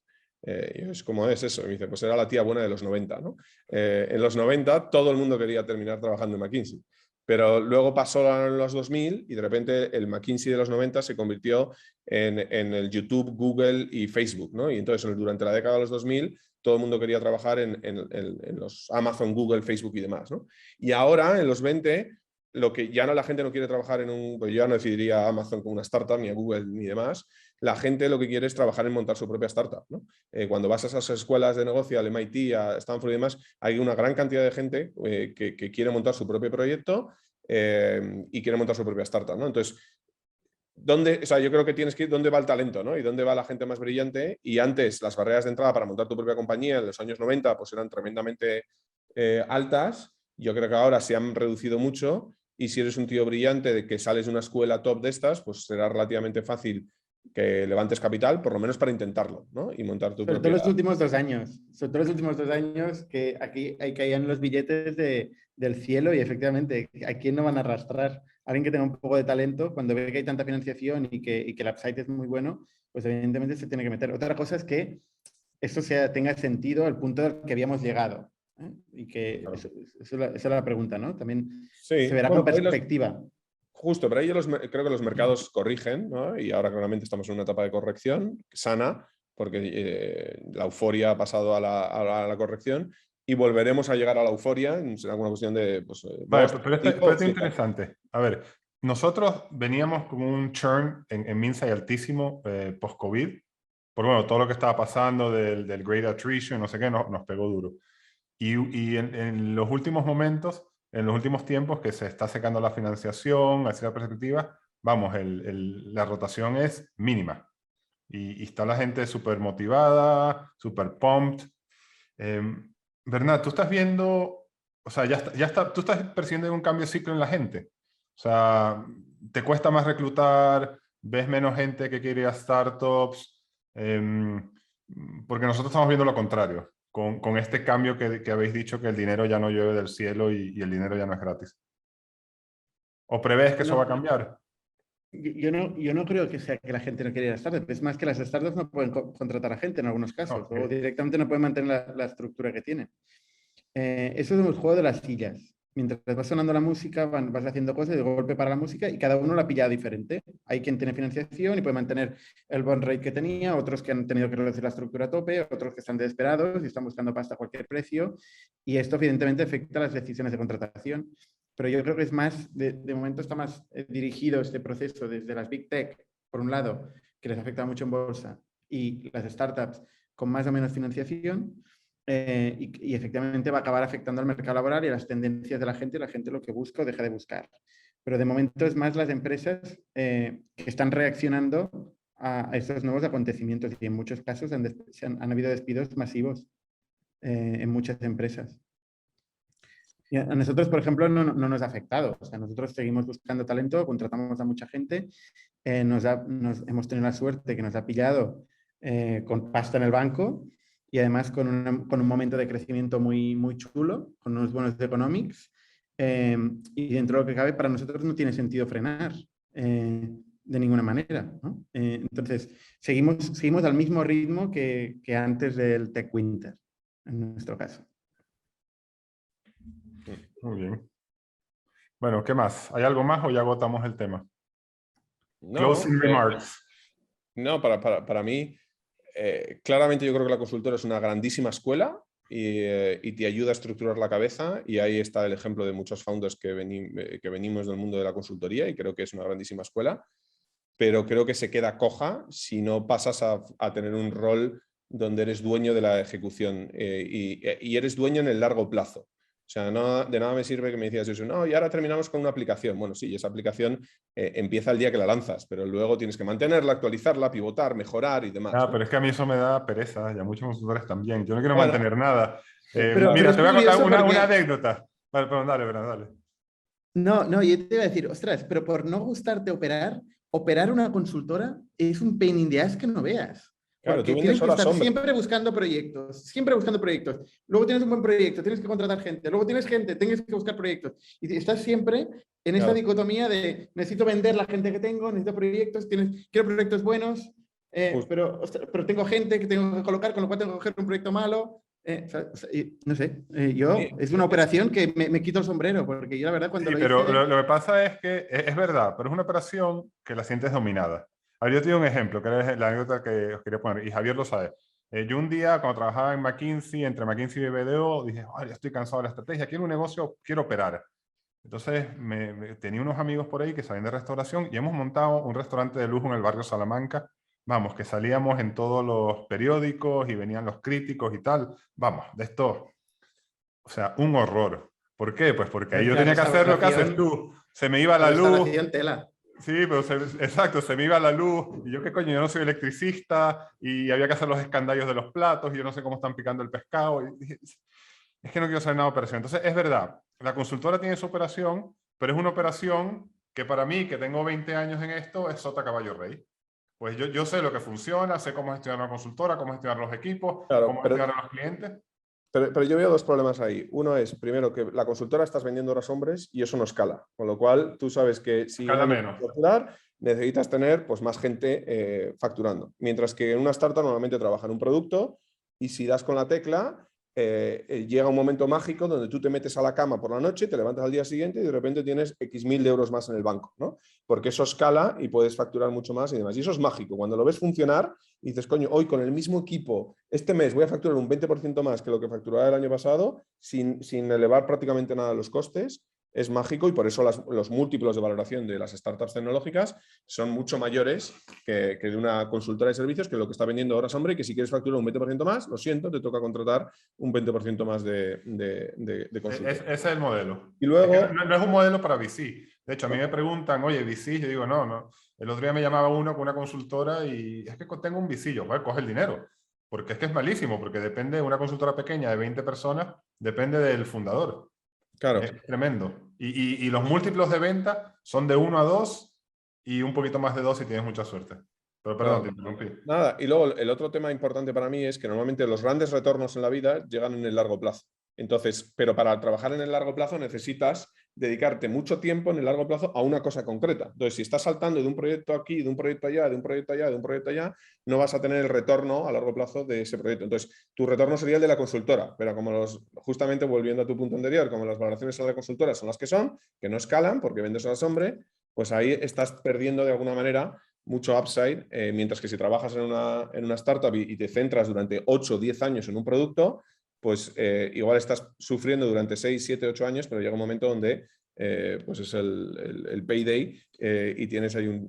Es como es eso. Y me dice, pues era la tía buena de los 90, ¿no? En los 90 todo el mundo quería terminar trabajando en McKinsey. Pero luego pasó en los 2000 y de repente el McKinsey de los 90 se convirtió en el YouTube, Google y Facebook, ¿no? Y entonces durante la década de los 2000 todo el mundo quería trabajar en los Amazon, Google, Facebook y demás, ¿no? Y ahora en los 20 lo que ya no la gente no quiere trabajar pues yo ya no decidiría a Amazon como una startup, ni a Google, ni demás. La gente lo que quiere es trabajar en montar su propia startup, ¿no? Cuando vas a esas escuelas de negocio, al MIT, a Stanford y demás, hay una gran cantidad de gente que quiere montar su propio proyecto y quiere montar su propia startup, ¿no? Entonces, yo creo que tienes que ir dónde va el talento, ¿no? Y dónde va la gente más brillante. Y antes las barreras de entrada para montar tu propia compañía en los años 90 pues eran tremendamente altas. Yo creo que ahora se han reducido mucho y si eres un tío brillante de que sales de una escuela top de estas, pues será relativamente fácil que levantes capital, por lo menos para intentarlo, ¿no? Y montar tu Sobre todo propia... los últimos 2 años. Sobre todo los últimos 2 años que aquí hay caían los billetes del cielo y efectivamente, ¿a quién no van a arrastrar? Alguien que tenga un poco de talento, cuando ve que hay tanta financiación y que el upside es muy bueno, pues evidentemente se tiene que meter. Otra cosa es que esto tenga sentido al punto al que habíamos llegado. ¿Eh? Y que Claro. esa es la pregunta, ¿no? También se Sí, verá bueno, con perspectiva. Justo, pero ahí creo que los mercados corrigen, ¿no? Y ahora claramente estamos en una etapa de corrección sana, porque la euforia ha pasado a la corrección y volveremos a llegar a la euforia. Será una cuestión de pues, Vale, 2, pero 5 esto o es 7 años. interesante. A ver, nosotros veníamos con un churn en Minsait altísimo post-COVID, por bueno, todo lo que estaba pasando del Great Attrition, no sé qué, nos pegó duro. Y en los últimos momentos, en los últimos tiempos que se está secando la financiación, hacia la perspectiva, vamos, la rotación es mínima. Y está la gente súper motivada, súper pumped. Bernat, tú estás viendo, o sea, tú estás percibiendo un cambio de ciclo en la gente. O sea, te cuesta más reclutar, ves menos gente que quiere ir a startups, porque nosotros estamos viendo lo contrario, con este cambio que habéis dicho que el dinero ya no llueve del cielo y el dinero ya no es gratis. ¿O prevés que eso va a No, cambiar? yo no creo que sea que la gente no quiera ir a startups. Es más que las startups no pueden contratar a gente en algunos casos Ok. o directamente no pueden mantener la estructura que tienen. Eso es un juego de las sillas. Mientras va sonando la música, vas haciendo cosas de golpe para la música y cada uno la pilla diferente. Hay quien tiene financiación y puede mantener el burn rate que tenía, otros que han tenido que reducir la estructura a tope, otros que están desesperados y están buscando pasta a cualquier precio. Y esto evidentemente afecta las decisiones de contratación. Pero yo creo que es más, de momento está más dirigido este proceso desde las Big Tech, por un lado, que les afecta mucho en bolsa, y las startups con más o menos financiación, y efectivamente va a acabar afectando al mercado laboral y a las tendencias de la gente lo que busca o deja de buscar. Pero de momento es más las empresas que están reaccionando a estos nuevos acontecimientos y en muchos casos han habido despidos masivos en muchas empresas. Y a nosotros, por ejemplo, no nos ha afectado. O sea, nosotros seguimos buscando talento, contratamos a mucha gente, hemos tenido la suerte que nos ha pillado con pasta en el banco y además con un momento de crecimiento muy, muy chulo, con unos buenos economics. Y dentro de lo que cabe, para nosotros no tiene sentido frenar de ninguna manera, ¿no? Entonces, seguimos al mismo ritmo que antes del Tech Winter, en nuestro caso. Muy bien. Bueno, ¿qué más? ¿Hay algo más o ya agotamos el tema? No, Closing remarks. no para mí, claramente yo creo que la consultora es una grandísima escuela y te ayuda a estructurar la cabeza, y ahí está el ejemplo de muchos founders que venimos del mundo de la consultoría, y creo que es una grandísima escuela, pero creo que se queda coja si no pasas a tener un rol donde eres dueño de la ejecución y eres dueño en el largo plazo. O sea, de nada me sirve que me decías eso, no, y ahora terminamos con una aplicación. Bueno, sí, esa aplicación empieza el día que la lanzas, pero luego tienes que mantenerla, actualizarla, pivotar, mejorar y demás, Ah, ¿no? pero es que a mí eso me da pereza, y a muchos consultores también. Yo no quiero Bueno, mantener nada. Pero Mira, es te voy a contar curioso una porque... anécdota. Vale, perdón, dale, Bernardo, dale. No, no, yo te iba a decir, ostras, pero por no gustarte operar una consultora es un pain in the ass que no veas. claro, tú Porque vendes tienen que horas estar hombre. siempre buscando proyectos, siempre buscando proyectos. Luego tienes un buen proyecto, tienes que contratar gente. Luego tienes gente, tienes que buscar proyectos. Y estás siempre en esta Claro. dicotomía de necesito vender la gente que tengo, necesito proyectos, quiero proyectos buenos, pero, ostras, pero tengo gente que tengo que colocar, con lo cual tengo que coger un proyecto malo. No sé, Sí, es una operación que me quito el sombrero, porque yo la verdad cuando Sí, lo pero hice... lo que pasa es que es verdad, pero es una operación que la sientes dominada. A ver, yo te doy un ejemplo, que es la anécdota que os quería poner, y Javier lo sabe. Yo un día, cuando trabajaba en McKinsey, entre McKinsey y BDO, dije, ay, ya estoy cansado de la estrategia, quiero un negocio, quiero operar. Entonces, tenía unos amigos por ahí que sabían de restauración y hemos montado un restaurante de lujo en el barrio Salamanca. Vamos, que salíamos en todos los periódicos y venían los críticos y tal. Vamos, de esto, o sea, un horror. ¿Por qué? Pues porque ahí yo La tenía que hacer lo que haces restauración, tú. Se me iba la la luz. restauración tela. Sí, pero exacto, se me iba la luz. Y yo qué coño, yo no soy electricista y había que hacer los escandallos de los platos y yo no sé cómo están picando el pescado. Y dije, es que no quiero saber nada de operación. Entonces, es verdad, la consultora tiene su operación, pero es una operación que para mí, que tengo 20 años en esto, es sota caballo rey. Pues yo sé lo que funciona, sé cómo gestionar una consultora, cómo gestionar los equipos, claro, cómo gestionar a los clientes. pero yo veo dos problemas ahí. Uno es, primero, que la consultora estás vendiendo horas hombres y eso no escala. Con lo cual, tú sabes que si un Escala año menos. quieres facturar, necesitas tener pues, más gente facturando. Mientras que en una startup normalmente trabaja en un producto y si das con la tecla, llega un momento mágico donde tú te metes a la cama por la noche, te levantas al día siguiente y de repente tienes X mil de euros más en el banco, ¿no? Porque eso escala y puedes facturar mucho más y demás. Y eso es mágico. Cuando lo ves funcionar, y dices, coño, hoy con el mismo equipo, este mes voy a facturar un 20% más que lo que facturaba el año pasado, sin elevar prácticamente nada los costes, es mágico y por eso los múltiplos de valoración de las startups tecnológicas son mucho mayores que de una consultora de servicios que lo que está vendiendo horas hombre y que si quieres facturar un 20% más, lo siento, te toca contratar un 20% más de consultor. Ese es el modelo. Y Es que luego... no es un modelo para VC. De hecho, a mí me preguntan, oye, VC, yo digo, no, no. El otro día me llamaba uno con una consultora y es que tengo un VC, yo, coge el dinero. Porque es que es malísimo, porque depende de una consultora pequeña de 20 personas, depende del fundador. Claro. Es tremendo. Y los múltiplos de venta son de 1 a 2 y un poquito más de 2 si tienes mucha suerte. Pero perdón, te interrumpí. Nada, y luego el otro tema importante para mí es que normalmente los grandes retornos en la vida llegan en el largo plazo. Entonces, pero para trabajar en el largo plazo necesitas dedicarte mucho tiempo en el largo plazo a una cosa concreta. Entonces, si estás saltando de un proyecto aquí, de un proyecto allá, de un proyecto allá, de un proyecto allá, no vas a tener el retorno a largo plazo de ese proyecto. Entonces, tu retorno sería el de la consultora, pero como justamente volviendo a tu punto anterior, como las valoraciones a la consultora son las que son, que no escalan porque vendes horas hombre, pues ahí estás perdiendo de alguna manera mucho upside, mientras que si trabajas en una startup y te centras durante 8 o 10 años en un producto, pues igual estás sufriendo durante 6, 7, 8 años, pero llega un momento donde pues es el payday y tienes ahí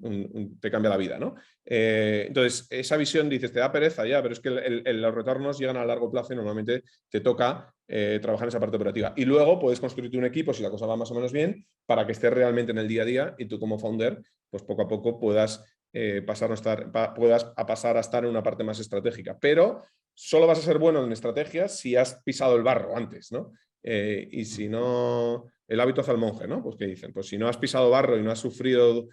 te cambia la vida, ¿no? Entonces, esa visión dices, te da pereza ya, pero es que los retornos llegan a largo plazo y normalmente te toca trabajar en esa parte operativa. Y luego puedes construirte un equipo, si la cosa va más o menos bien, para que estés realmente en el día a día y tú como founder, pues poco a poco puedas pasar a estar en una parte más estratégica. Pero solo vas a ser bueno en estrategias si has pisado el barro antes, ¿no? Y si no, el hábito hace al monje, ¿no? Pues que dicen, pues si no has pisado barro y no has sufrido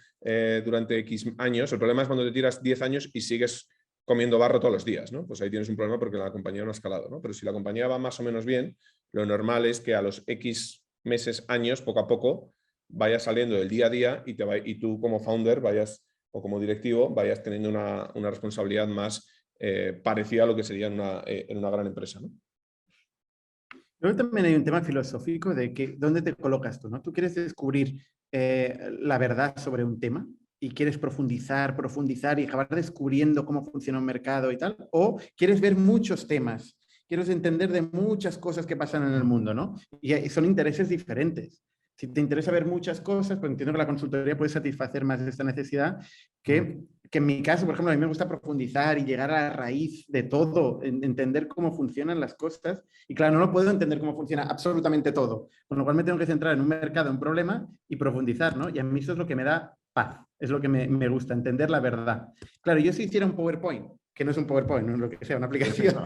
durante X años, el problema es cuando te tiras 10 años y sigues comiendo barro todos los días, ¿no? Pues ahí tienes un problema porque la compañía no ha escalado, ¿no? Pero si la compañía va más o menos bien, lo normal es que a los X meses, años, poco a poco, vayas saliendo del día a día y tú como founder vayas o como directivo vayas teniendo una responsabilidad más parecida a lo que sería en una gran empresa, ¿no? Luego también hay un tema filosófico de que dónde te colocas tú, ¿no? Tú quieres descubrir la verdad sobre un tema y quieres profundizar y acabar descubriendo cómo funciona un mercado y tal, o quieres ver muchos temas quiero es entender de muchas cosas que pasan en el mundo, ¿no? Y son intereses diferentes. Si te interesa ver muchas cosas, pues entiendo que la consultoría puede satisfacer más esta necesidad que en mi caso, por ejemplo, a mí me gusta profundizar y llegar a la raíz de todo, entender cómo funcionan las cosas. Y claro, no lo puedo entender cómo funciona absolutamente todo, con lo cual me tengo que centrar en un mercado, un problema y profundizar, ¿no? Y a mí eso es lo que me da paz, es lo que me gusta, entender la verdad. Claro, yo si hiciera un PowerPoint, que no es un PowerPoint, no es lo que sea, una aplicación,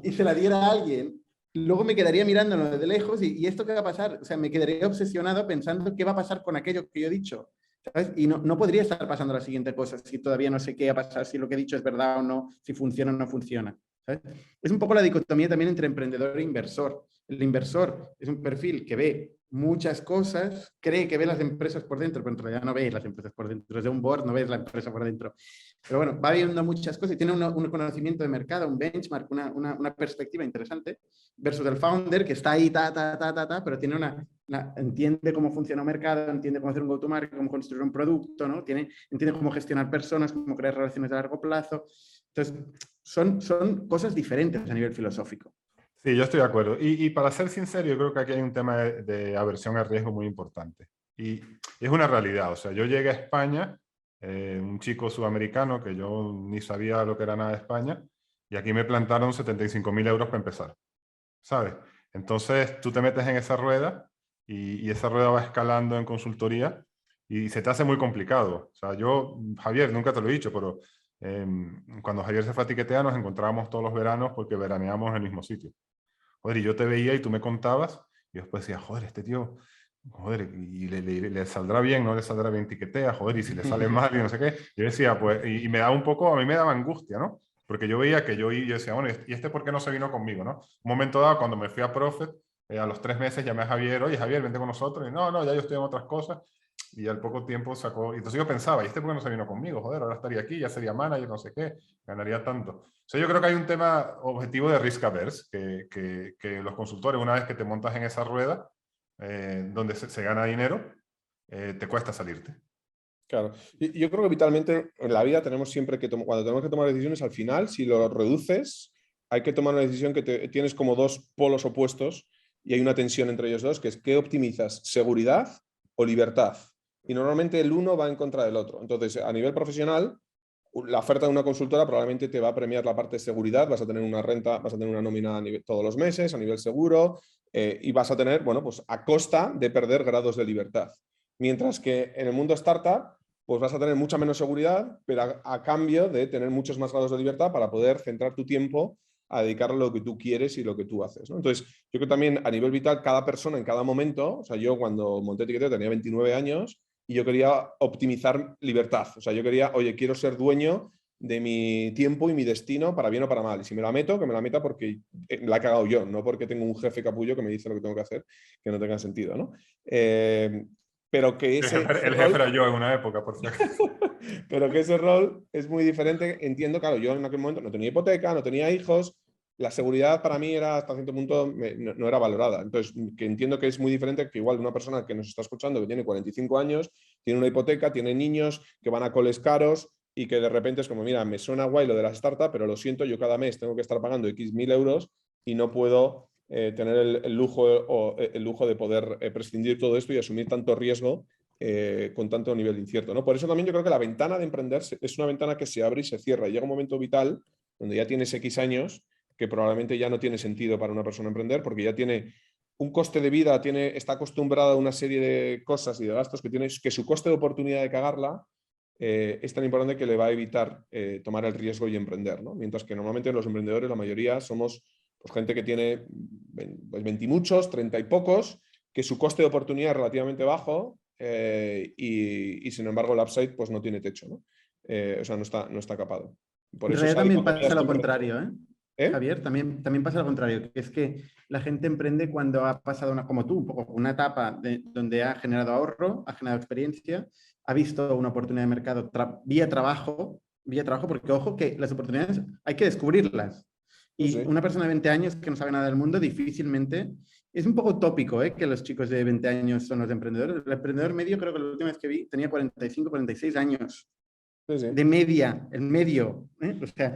y se la diera a alguien, luego me quedaría mirándolo desde lejos y esto qué va a pasar, o sea, me quedaría obsesionado pensando qué va a pasar con aquello que yo he dicho, ¿sabes? Y no podría estar pasando la siguiente cosa si todavía no sé qué va a pasar, si lo que he dicho es verdad o no, si funciona o no funciona, ¿sabes? Es un poco la dicotomía también entre emprendedor e inversor. El inversor es un perfil que ve muchas cosas, cree que ve las empresas por dentro, pero en realidad no ve las empresas por dentro. Desde un board no ves la empresa por dentro. Pero bueno, va viendo muchas cosas y tiene un conocimiento de mercado, un benchmark, una perspectiva interesante versus el founder que está ahí, pero tiene entiende cómo funciona un mercado, entiende cómo hacer un go-to-market, cómo construir un producto, ¿no? Entiende cómo gestionar personas, cómo crear relaciones a largo plazo. Entonces, son cosas diferentes a nivel filosófico. Sí, yo estoy de acuerdo. Y para ser sincero, yo creo que aquí hay un tema de aversión al riesgo muy importante. Y es una realidad. O sea, yo llegué a España, un chico sudamericano que yo ni sabía lo que era nada de España, y aquí me plantaron 75.000 euros para empezar, ¿sabes? Entonces tú te metes en esa rueda y esa rueda va escalando en consultoría y se te hace muy complicado. O sea, yo, Javier, nunca te lo he dicho, pero cuando Javier se fue a Tiquetea nos encontrábamos todos los veranos porque veraneábamos en el mismo sitio. Joder, y yo te veía y tú me contabas, y después decía, joder, este tío, joder, y le saldrá bien, no le saldrá bien Tiquetea, joder, y si le sale mal y no sé qué. Yo decía, pues, y me daba un poco, a mí me daba angustia, ¿no? Porque yo veía que yo decía, bueno, ¿y este por qué no se vino conmigo, no? Un momento dado, cuando me fui a Profit, a los 3 meses llamé a Javier, oye, Javier, vente con nosotros, y no, ya yo estoy en otras cosas, y al poco tiempo sacó, y entonces yo pensaba, ¿y este por qué no se vino conmigo? Joder, ahora estaría aquí, ya sería manager, no sé qué, ganaría tanto. O sea, yo creo que hay un tema objetivo de risk averse, que los consultores, una vez que te montas en esa rueda, donde se gana dinero, te cuesta salirte. Claro. Yo creo que vitalmente en la vida tenemos siempre que cuando tenemos que tomar decisiones, al final, si lo reduces, hay que tomar una decisión que tienes como dos polos opuestos y hay una tensión entre ellos dos, que es ¿qué optimizas? ¿Seguridad o libertad? Y normalmente el uno va en contra del otro. Entonces, a nivel profesional, la oferta de una consultora probablemente te va a premiar la parte de seguridad, vas a tener una renta, vas a tener una nómina todos los meses a nivel seguro y vas a tener, bueno, pues a costa de perder grados de libertad. Mientras que en el mundo startup, pues vas a tener mucha menos seguridad, pero a cambio de tener muchos más grados de libertad para poder centrar tu tiempo a dedicarle a lo que tú quieres y lo que tú haces, ¿no? Entonces, yo creo que también a nivel vital, cada persona en cada momento, o sea, yo cuando monté Tiqueteo tenía 29 años y yo quería optimizar libertad, o sea, yo quería, oye, quiero ser dueño de mi tiempo y mi destino para bien o para mal. Y si me la meto, que me la meta porque la he cagado yo, no porque tengo un jefe capullo que me dice lo que tengo que hacer, que no tenga sentido, ¿no? Pero que ese El jefe era yo en una época, por cierto. pero que ese rol es muy diferente. Entiendo, claro, yo en aquel momento no tenía hipoteca, no tenía hijos, la seguridad para mí era hasta cierto punto no era valorada. Entonces, que entiendo que es muy diferente que igual una persona que nos está escuchando que tiene 45 años, tiene una hipoteca, tiene niños que van a coles caros y que de repente es como, mira, me suena guay lo de la startup, pero lo siento, yo cada mes tengo que estar pagando X mil euros y no puedo tener el lujo de poder prescindir todo esto y asumir tanto riesgo con tanto nivel de incierto, ¿no? Por eso también yo creo que la ventana de emprender es una ventana que se abre y se cierra. Y llega un momento vital donde ya tienes X años que probablemente ya no tiene sentido para una persona emprender porque ya tiene un coste de vida, está acostumbrada a una serie de cosas y de gastos que su coste de oportunidad de cagarla es tan importante que le va a evitar tomar el riesgo y emprender, ¿no? Mientras que normalmente los emprendedores, la mayoría, somos pues, gente que tiene pues, 20 y muchos, 30 y pocos, que su coste de oportunidad es relativamente bajo y sin embargo el upside pues no tiene techo, ¿no? O sea, no está capado. Por En eso realidad esa también dicotomía pasa lo siempre... contrario, ¿eh? ¿Eh? Javier, también pasa lo contrario, que es que la gente emprende cuando ha pasado como tú, un poco una etapa donde ha generado ahorro, ha generado experiencia, ha visto una oportunidad de mercado vía trabajo, porque ojo que las oportunidades hay que descubrirlas. Sí, Y sí. una persona de 20 años que no sabe nada del mundo difícilmente, es un poco tópico, que los chicos de 20 años son los emprendedores. El emprendedor medio, creo que la última vez que vi, tenía 45, 46 años Sí, sí. de media, el medio. O sea,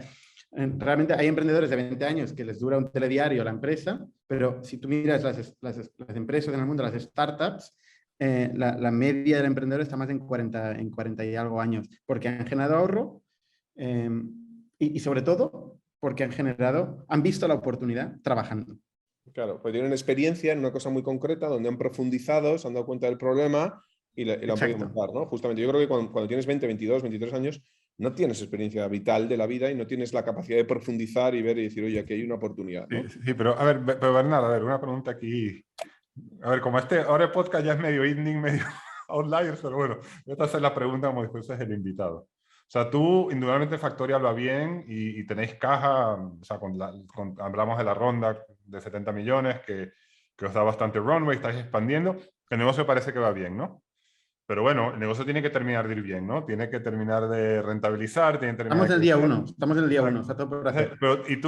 Realmente hay emprendedores de 20 años que les dura un telediario la empresa, pero si tú miras las empresas en el mundo, las startups, la media del emprendedor está más en 40 y algo años, porque han generado ahorro y sobre todo porque han visto la oportunidad trabajando. Claro, pues tienen experiencia en una cosa muy concreta donde han profundizado, se han dado cuenta del problema y lo han podido montar, ¿no? Justamente, yo creo que cuando tienes 20, 22, 23 años, no tienes experiencia vital de la vida y no tienes la capacidad de profundizar y ver y decir, oye, aquí hay una oportunidad, ¿no? Sí, pero a ver, pero Bernardo, a ver, una pregunta aquí. A ver, como ahora el podcast ya es medio evening, medio outliers, pero bueno, voy a hacer la pregunta como si fueses el invitado. O sea, tú, indudablemente, Factorial va bien y tenéis caja, o sea, hablamos de la ronda de 70 millones que os da bastante runway, estáis expandiendo. El negocio parece que va bien, ¿no? Pero bueno, el negocio tiene que terminar de ir bien, ¿no? Tiene que terminar de rentabilizar, tiene que terminar Estamos en el día 1, estamos en el día 1, Exacto. está todo por hacer. Pero, ¿y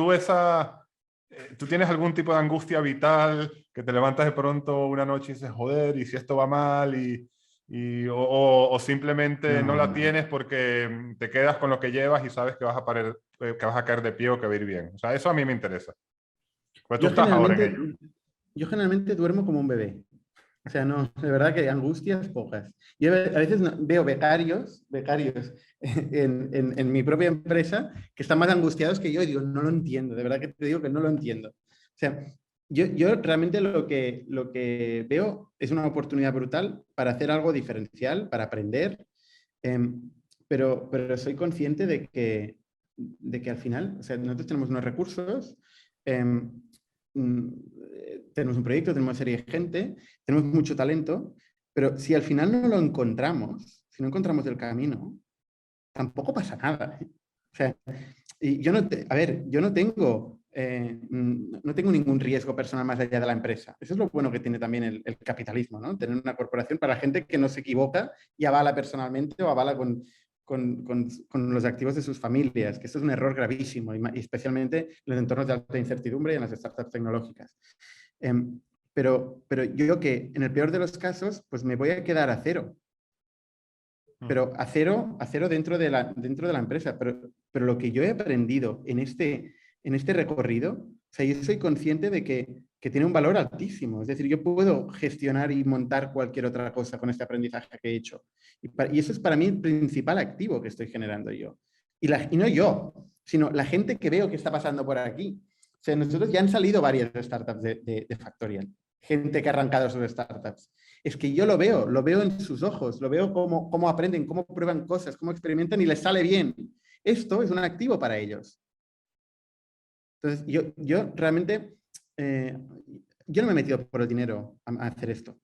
tú tienes algún tipo de angustia vital que te levantas de pronto una noche y dices, joder, y si esto va mal, o simplemente no la tienes porque te quedas con lo que llevas y sabes que vas a caer de pie o que va a ir bien? O sea, eso a mí me interesa. Pues tú estás ahora en ello. Yo generalmente duermo como un bebé. O sea, no, de verdad que angustias pocas. Yo a veces veo becarios en mi propia empresa que están más angustiados que yo y digo, no lo entiendo, de verdad que te digo que no lo entiendo. O sea, yo realmente lo que veo es una oportunidad brutal para hacer algo diferencial, para aprender, pero soy consciente de que al final, o sea, nosotros tenemos unos recursos, tenemos un proyecto, tenemos una serie de gente, tenemos mucho talento, pero si al final no lo encontramos, si no encontramos el camino, tampoco pasa nada. O sea, y yo no tengo ningún riesgo personal más allá de la empresa. Eso es lo bueno que tiene también el capitalismo, ¿no? Tener una corporación para gente que no se equivoca y avala personalmente o avala con los activos de sus familias, que esto es un error gravísimo, y especialmente en los entornos de alta incertidumbre y en las startups tecnológicas. Pero yo que en el peor de los casos, pues me voy a quedar a cero. Pero a cero dentro de la empresa. Pero lo que yo he aprendido en este recorrido, o sea, yo soy consciente de que tiene un valor altísimo. Es decir, yo puedo gestionar y montar cualquier otra cosa con este aprendizaje que he hecho. Y eso es para mí el principal activo que estoy generando yo. Y no yo, sino la gente que veo que está pasando por aquí. O sea, nosotros ya han salido varias startups de Factorial. Gente que ha arrancado sus startups. Es que yo lo veo en sus ojos, lo veo cómo aprenden, cómo prueban cosas, cómo experimentan y les sale bien. Esto es un activo para ellos. Entonces, yo realmente, yo no me he metido por el dinero a hacer esto,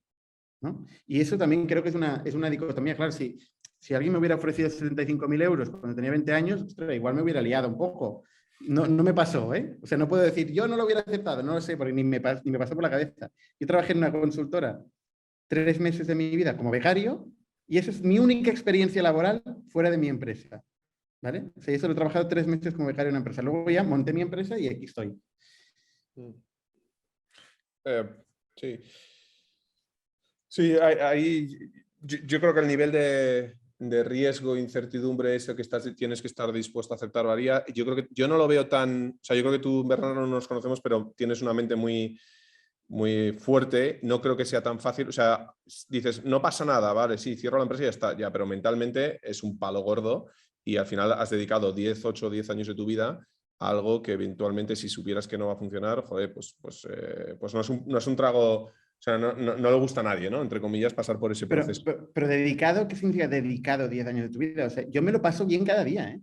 ¿no? Y eso también creo que es una dicotomía. Claro, si alguien me hubiera ofrecido 75.000 euros cuando tenía 20 años, ostras, igual me hubiera liado un poco. No me pasó, ¿eh? O sea, no puedo decir, yo no lo hubiera aceptado, no lo sé, porque ni me pasó por la cabeza. Yo trabajé en una consultora 3 meses de mi vida como becario y esa es mi única experiencia laboral fuera de mi empresa, ¿vale? O sea, yo solo he trabajado 3 meses como becario en una empresa. Luego ya monté mi empresa y aquí estoy. Sí. Sí, yo creo que el nivel de riesgo, incertidumbre, eso que tienes que estar dispuesto a aceptar varía. Yo creo que yo no lo veo tan... O sea, yo creo que tú, Bernardo, no nos conocemos, pero tienes una mente muy, muy fuerte. No creo que sea tan fácil. O sea, dices, no pasa nada, vale, sí, cierro la empresa y ya está. Ya, pero mentalmente es un palo gordo y al final has dedicado 8 o 10 años de tu vida a algo que eventualmente, si supieras que no va a funcionar, joder, pues no es un trago... O sea, no le gusta a nadie, ¿no? Entre comillas, pasar por ese proceso. Pero dedicado, ¿qué significa dedicado 10 años de tu vida? O sea, yo me lo paso bien cada día, ¿eh?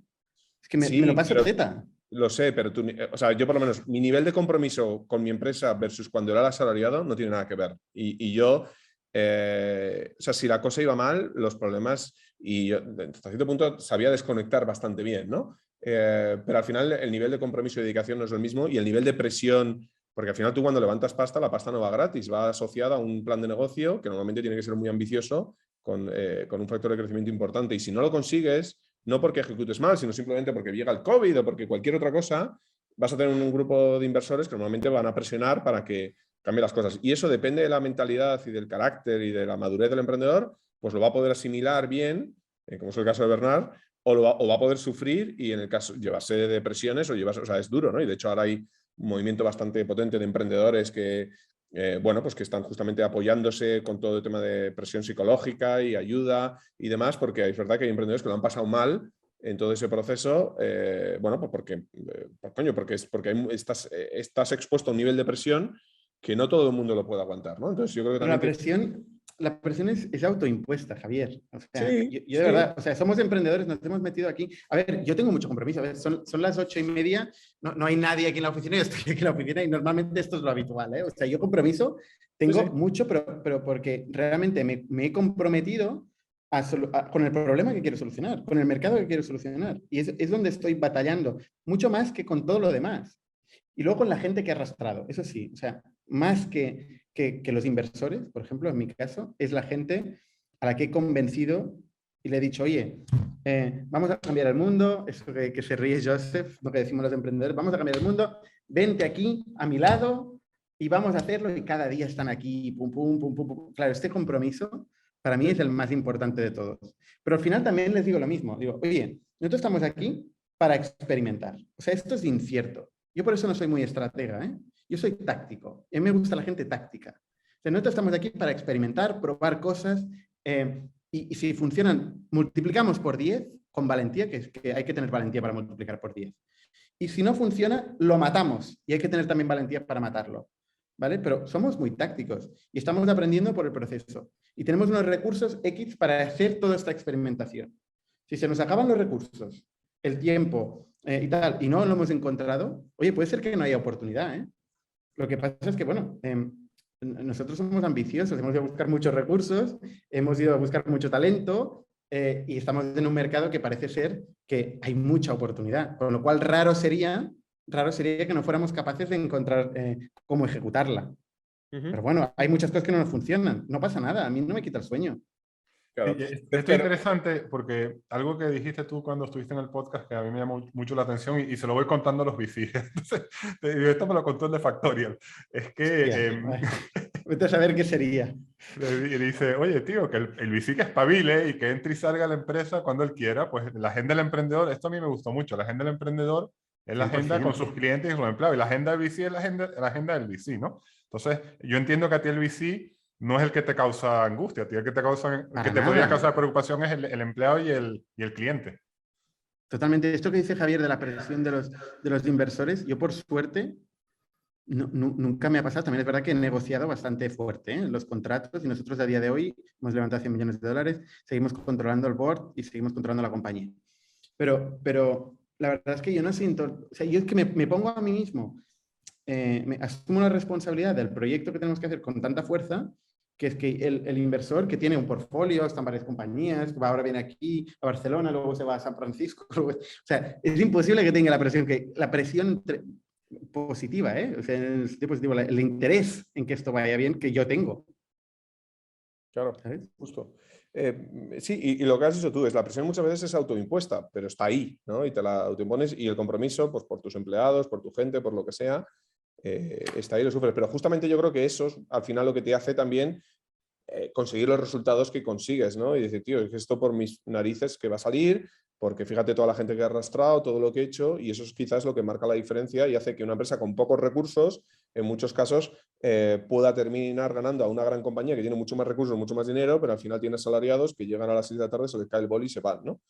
Es que me lo paso teta. Lo sé, pero o sea, yo por lo menos, mi nivel de compromiso con mi empresa versus cuando era asalariado no tiene nada que ver. Y yo, o sea, si la cosa iba mal, los problemas, y yo, hasta cierto punto sabía desconectar bastante bien, ¿no? Pero al final el nivel de compromiso y dedicación no es el mismo y el nivel de presión... Porque al final tú cuando levantas pasta, la pasta no va gratis, va asociada a un plan de negocio que normalmente tiene que ser muy ambicioso con un factor de crecimiento importante. Y si no lo consigues, no porque ejecutes mal, sino simplemente porque llega el COVID o porque cualquier otra cosa, vas a tener un grupo de inversores que normalmente van a presionar para que cambie las cosas. Y eso depende de la mentalidad y del carácter y de la madurez del emprendedor, pues lo va a poder asimilar bien, como es el caso de Bernard, o va a poder sufrir y en el caso llevarse depresiones o sea, es duro, ¿no? Y de hecho ahora hay un movimiento bastante potente de emprendedores que, bueno, pues que están justamente apoyándose con todo el tema de presión psicológica y ayuda y demás, porque es verdad que hay emprendedores que lo han pasado mal en todo ese proceso, bueno, pues porque estás expuesto a un nivel de presión que no todo el mundo lo puede aguantar, ¿no? Entonces yo creo que Pero también... la presión es autoimpuesta, Javier. O sea, Sí, yo de verdad, o sea, somos emprendedores, nos hemos metido aquí. A ver, yo tengo mucho compromiso. A ver, son las 8:30, no hay nadie aquí en la oficina, yo estoy aquí en la oficina y normalmente esto es lo habitual, ¿eh? O sea, yo compromiso tengo sí. mucho, pero porque realmente me he comprometido con el problema que quiero solucionar, con el mercado que quiero solucionar. Y es donde estoy batallando, mucho más que con todo lo demás. Y luego con la gente que ha arrastrado, eso sí, o sea, más que los inversores, por ejemplo, en mi caso, es la gente a la que he convencido y le he dicho, oye, vamos a cambiar el mundo, eso que se ríe Joseph, lo que decimos los emprendedores, vamos a cambiar el mundo, vente aquí a mi lado y vamos a hacerlo y cada día están aquí, pum, pum, pum, pum, pum. Claro, este compromiso para mí es el más importante de todos. Pero al final también les digo lo mismo, digo, oye, nosotros estamos aquí para experimentar, o sea, esto es incierto. Yo por eso no soy muy estratega, ¿eh? Yo soy táctico. A mí me gusta la gente táctica. O sea, nosotros estamos aquí para experimentar, probar cosas y si funcionan, multiplicamos por 10 con valentía, que hay que tener valentía para multiplicar por 10. Y si no funciona, lo matamos y hay que tener también valentía para matarlo. ¿Vale? Pero somos muy tácticos y estamos aprendiendo por el proceso. Y tenemos unos recursos X para hacer toda esta experimentación. Si se nos acaban los recursos, el tiempo y tal, y no lo hemos encontrado, oye, puede ser que no haya oportunidad, ¿eh? Lo que pasa es que, bueno, nosotros somos ambiciosos, hemos ido a buscar muchos recursos, hemos ido a buscar mucho talento y estamos en un mercado que parece ser que hay mucha oportunidad, con lo cual raro sería que no fuéramos capaces de encontrar cómo ejecutarla. Pero bueno, hay muchas cosas que no nos funcionan, no pasa nada, a mí no me quita el sueño. Claro. Esto es interesante porque algo que dijiste tú cuando estuviste en el podcast que a mí me llamó mucho la atención y se lo voy contando a los VCs. Entonces, esto me lo contó el de Factorial. Es que Vete a saber qué sería. le dice, oye tío, que el VC que espabile y que entre y salga a la empresa cuando él quiera, pues la agenda del emprendedor, esto a mí me gustó mucho, la agenda del emprendedor es la agenda con 100%. sus clientes y sus empleados y la agenda del VC es la agenda del VC, ¿no? Entonces, yo entiendo que a ti el VC no es el que te causa angustia, a ti el que te causa, Para que te podría nada. causar preocupación es el empleado y el cliente. Totalmente. Esto que dice Javier de la presión de los inversores, yo por suerte nunca me ha pasado. También es verdad que he negociado bastante fuerte los contratos y nosotros a día de hoy hemos levantado $100 millones, seguimos controlando el board y seguimos controlando la compañía. Pero la verdad es que yo no siento, o sea, yo es que me pongo a mí mismo, me asumo la responsabilidad del proyecto que tenemos que hacer con tanta fuerza, que es que el inversor que tiene un portfolio, están varias compañías, que ahora viene aquí a Barcelona, luego se va a San Francisco, o sea, es imposible que tenga la presión positiva, ¿eh? O sea, en el sentido positivo, el interés en que esto vaya bien que yo tengo. Claro, ¿Sabes? justo. Sí, y lo que has dicho tú es la presión muchas veces es autoimpuesta, pero está ahí, ¿no? Y te la autoimpones y el compromiso, pues por tus empleados, por tu gente, por lo que sea, está ahí, lo sufres. Pero justamente yo creo que eso es al final lo que te hace también conseguir los resultados que consigues, ¿no? Y decir, tío, es que esto por mis narices que va a salir, porque fíjate toda la gente que ha arrastrado, todo lo que he hecho, y eso es quizás lo que marca la diferencia y hace que una empresa con pocos recursos, en muchos casos, pueda terminar ganando a una gran compañía que tiene mucho más recursos, mucho más dinero, pero al final tiene asalariados que llegan a las 6 de la tarde, se les cae el boli y se van, ¿no?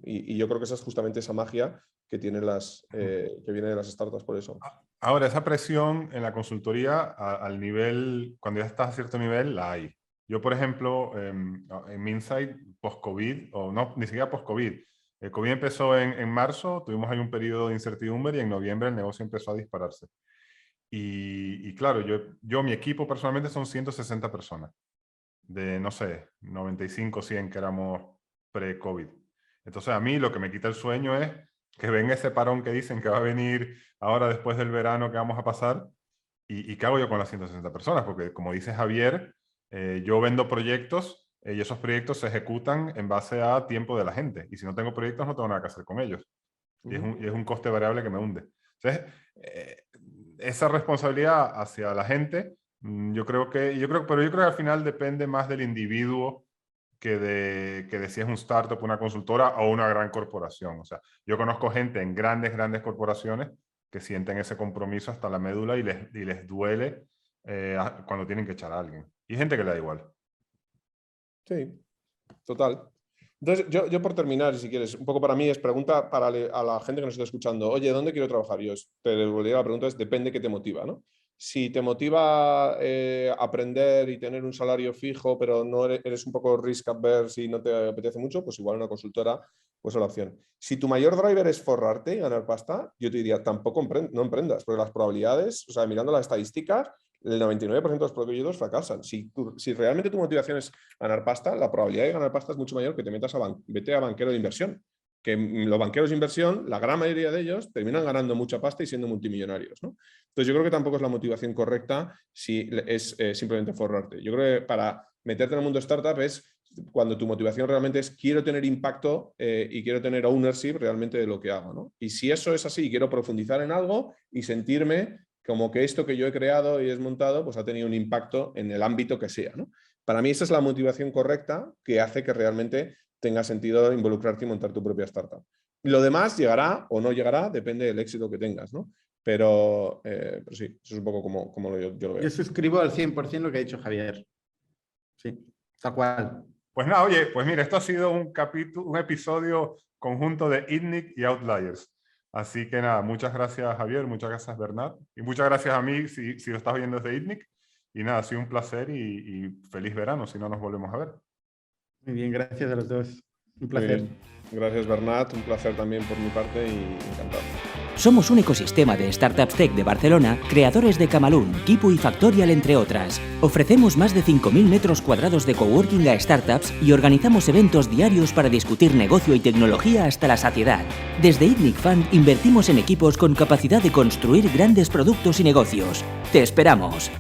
Y yo creo que esa es justamente esa magia que tienen que viene de las startups por eso. Ahora, esa presión en la consultoría al nivel, cuando ya estás a cierto nivel, la hay. Yo, por ejemplo, en Minsight, post-COVID, o no, ni siquiera post-COVID, el COVID empezó en marzo, tuvimos ahí un periodo de incertidumbre y en noviembre el negocio empezó a dispararse. Y claro, mi equipo personalmente son 160 personas, de, no sé, 95, 100 que éramos pre-COVID. Entonces a mí lo que me quita el sueño es que venga ese parón que dicen que va a venir ahora después del verano que vamos a pasar y qué hago yo con las 160 personas, porque como dice Javier, yo vendo proyectos y esos proyectos se ejecutan en base a tiempo de la gente y si no tengo proyectos no tengo nada que hacer con ellos y es un coste variable que me hunde. Entonces, esa responsabilidad hacia la gente, pero yo creo que al final depende más del individuo que de si es un startup, una consultora o una gran corporación. O sea, yo conozco gente en grandes corporaciones que sienten ese compromiso hasta la médula y les duele cuando tienen que echar a alguien. Y hay gente que le da igual. Sí, total. Entonces, yo por terminar, si quieres, un poco para mí es pregunta a la gente que nos está escuchando. Oye, ¿dónde quiero trabajar? Yo te devolvería la pregunta, depende qué te motiva, ¿no? Si te motiva aprender y tener un salario fijo, pero no eres un poco risk averse y no te apetece mucho, pues igual una consultora pues es la opción. Si tu mayor driver es forrarte y ganar pasta, yo te diría, tampoco no emprendas, porque las probabilidades, o sea, mirando las estadísticas, el 99% de los proyectos fracasan. Si realmente tu motivación es ganar pasta, la probabilidad de ganar pasta es mucho mayor que te metas vete a banquero de inversión. Que los banqueros de inversión, la gran mayoría de ellos, terminan ganando mucha pasta y siendo multimillonarios, ¿no? Entonces yo creo que tampoco es la motivación correcta si es simplemente forrarte. Yo creo que para meterte en el mundo startup es cuando tu motivación realmente es quiero tener impacto y quiero tener ownership realmente de lo que hago, ¿no? Y si eso es así, quiero profundizar en algo y sentirme como que esto que yo he creado y he desmontado pues ha tenido un impacto en el ámbito que sea, ¿no? Para mí esa es la motivación correcta que hace que realmente tenga sentido involucrarte y montar tu propia startup. Lo demás llegará o no llegará, depende del éxito que tengas, ¿no? Pero sí, eso es un poco como yo lo veo. Yo suscribo al 100% lo que ha dicho Javier. Sí, tal cual. Pues nada, oye, pues mira, esto ha sido un episodio conjunto de ITNIC y Outliers. Así que nada, muchas gracias Javier, muchas gracias Bernat y muchas gracias a mí si lo estás viendo desde ITNIC. Y nada, ha sido un placer y feliz verano si no nos volvemos a ver. Muy bien, gracias a los dos. Un placer. Gracias Bernat, un placer también por mi parte y encantado. Somos un ecosistema de startups tech de Barcelona, creadores de Camalún, Kipu y Factorial, entre otras. Ofrecemos más de 5.000 metros cuadrados de coworking a startups y organizamos eventos diarios para discutir negocio y tecnología hasta la saciedad. Desde ITNIC Fund invertimos en equipos con capacidad de construir grandes productos y negocios. ¡Te esperamos!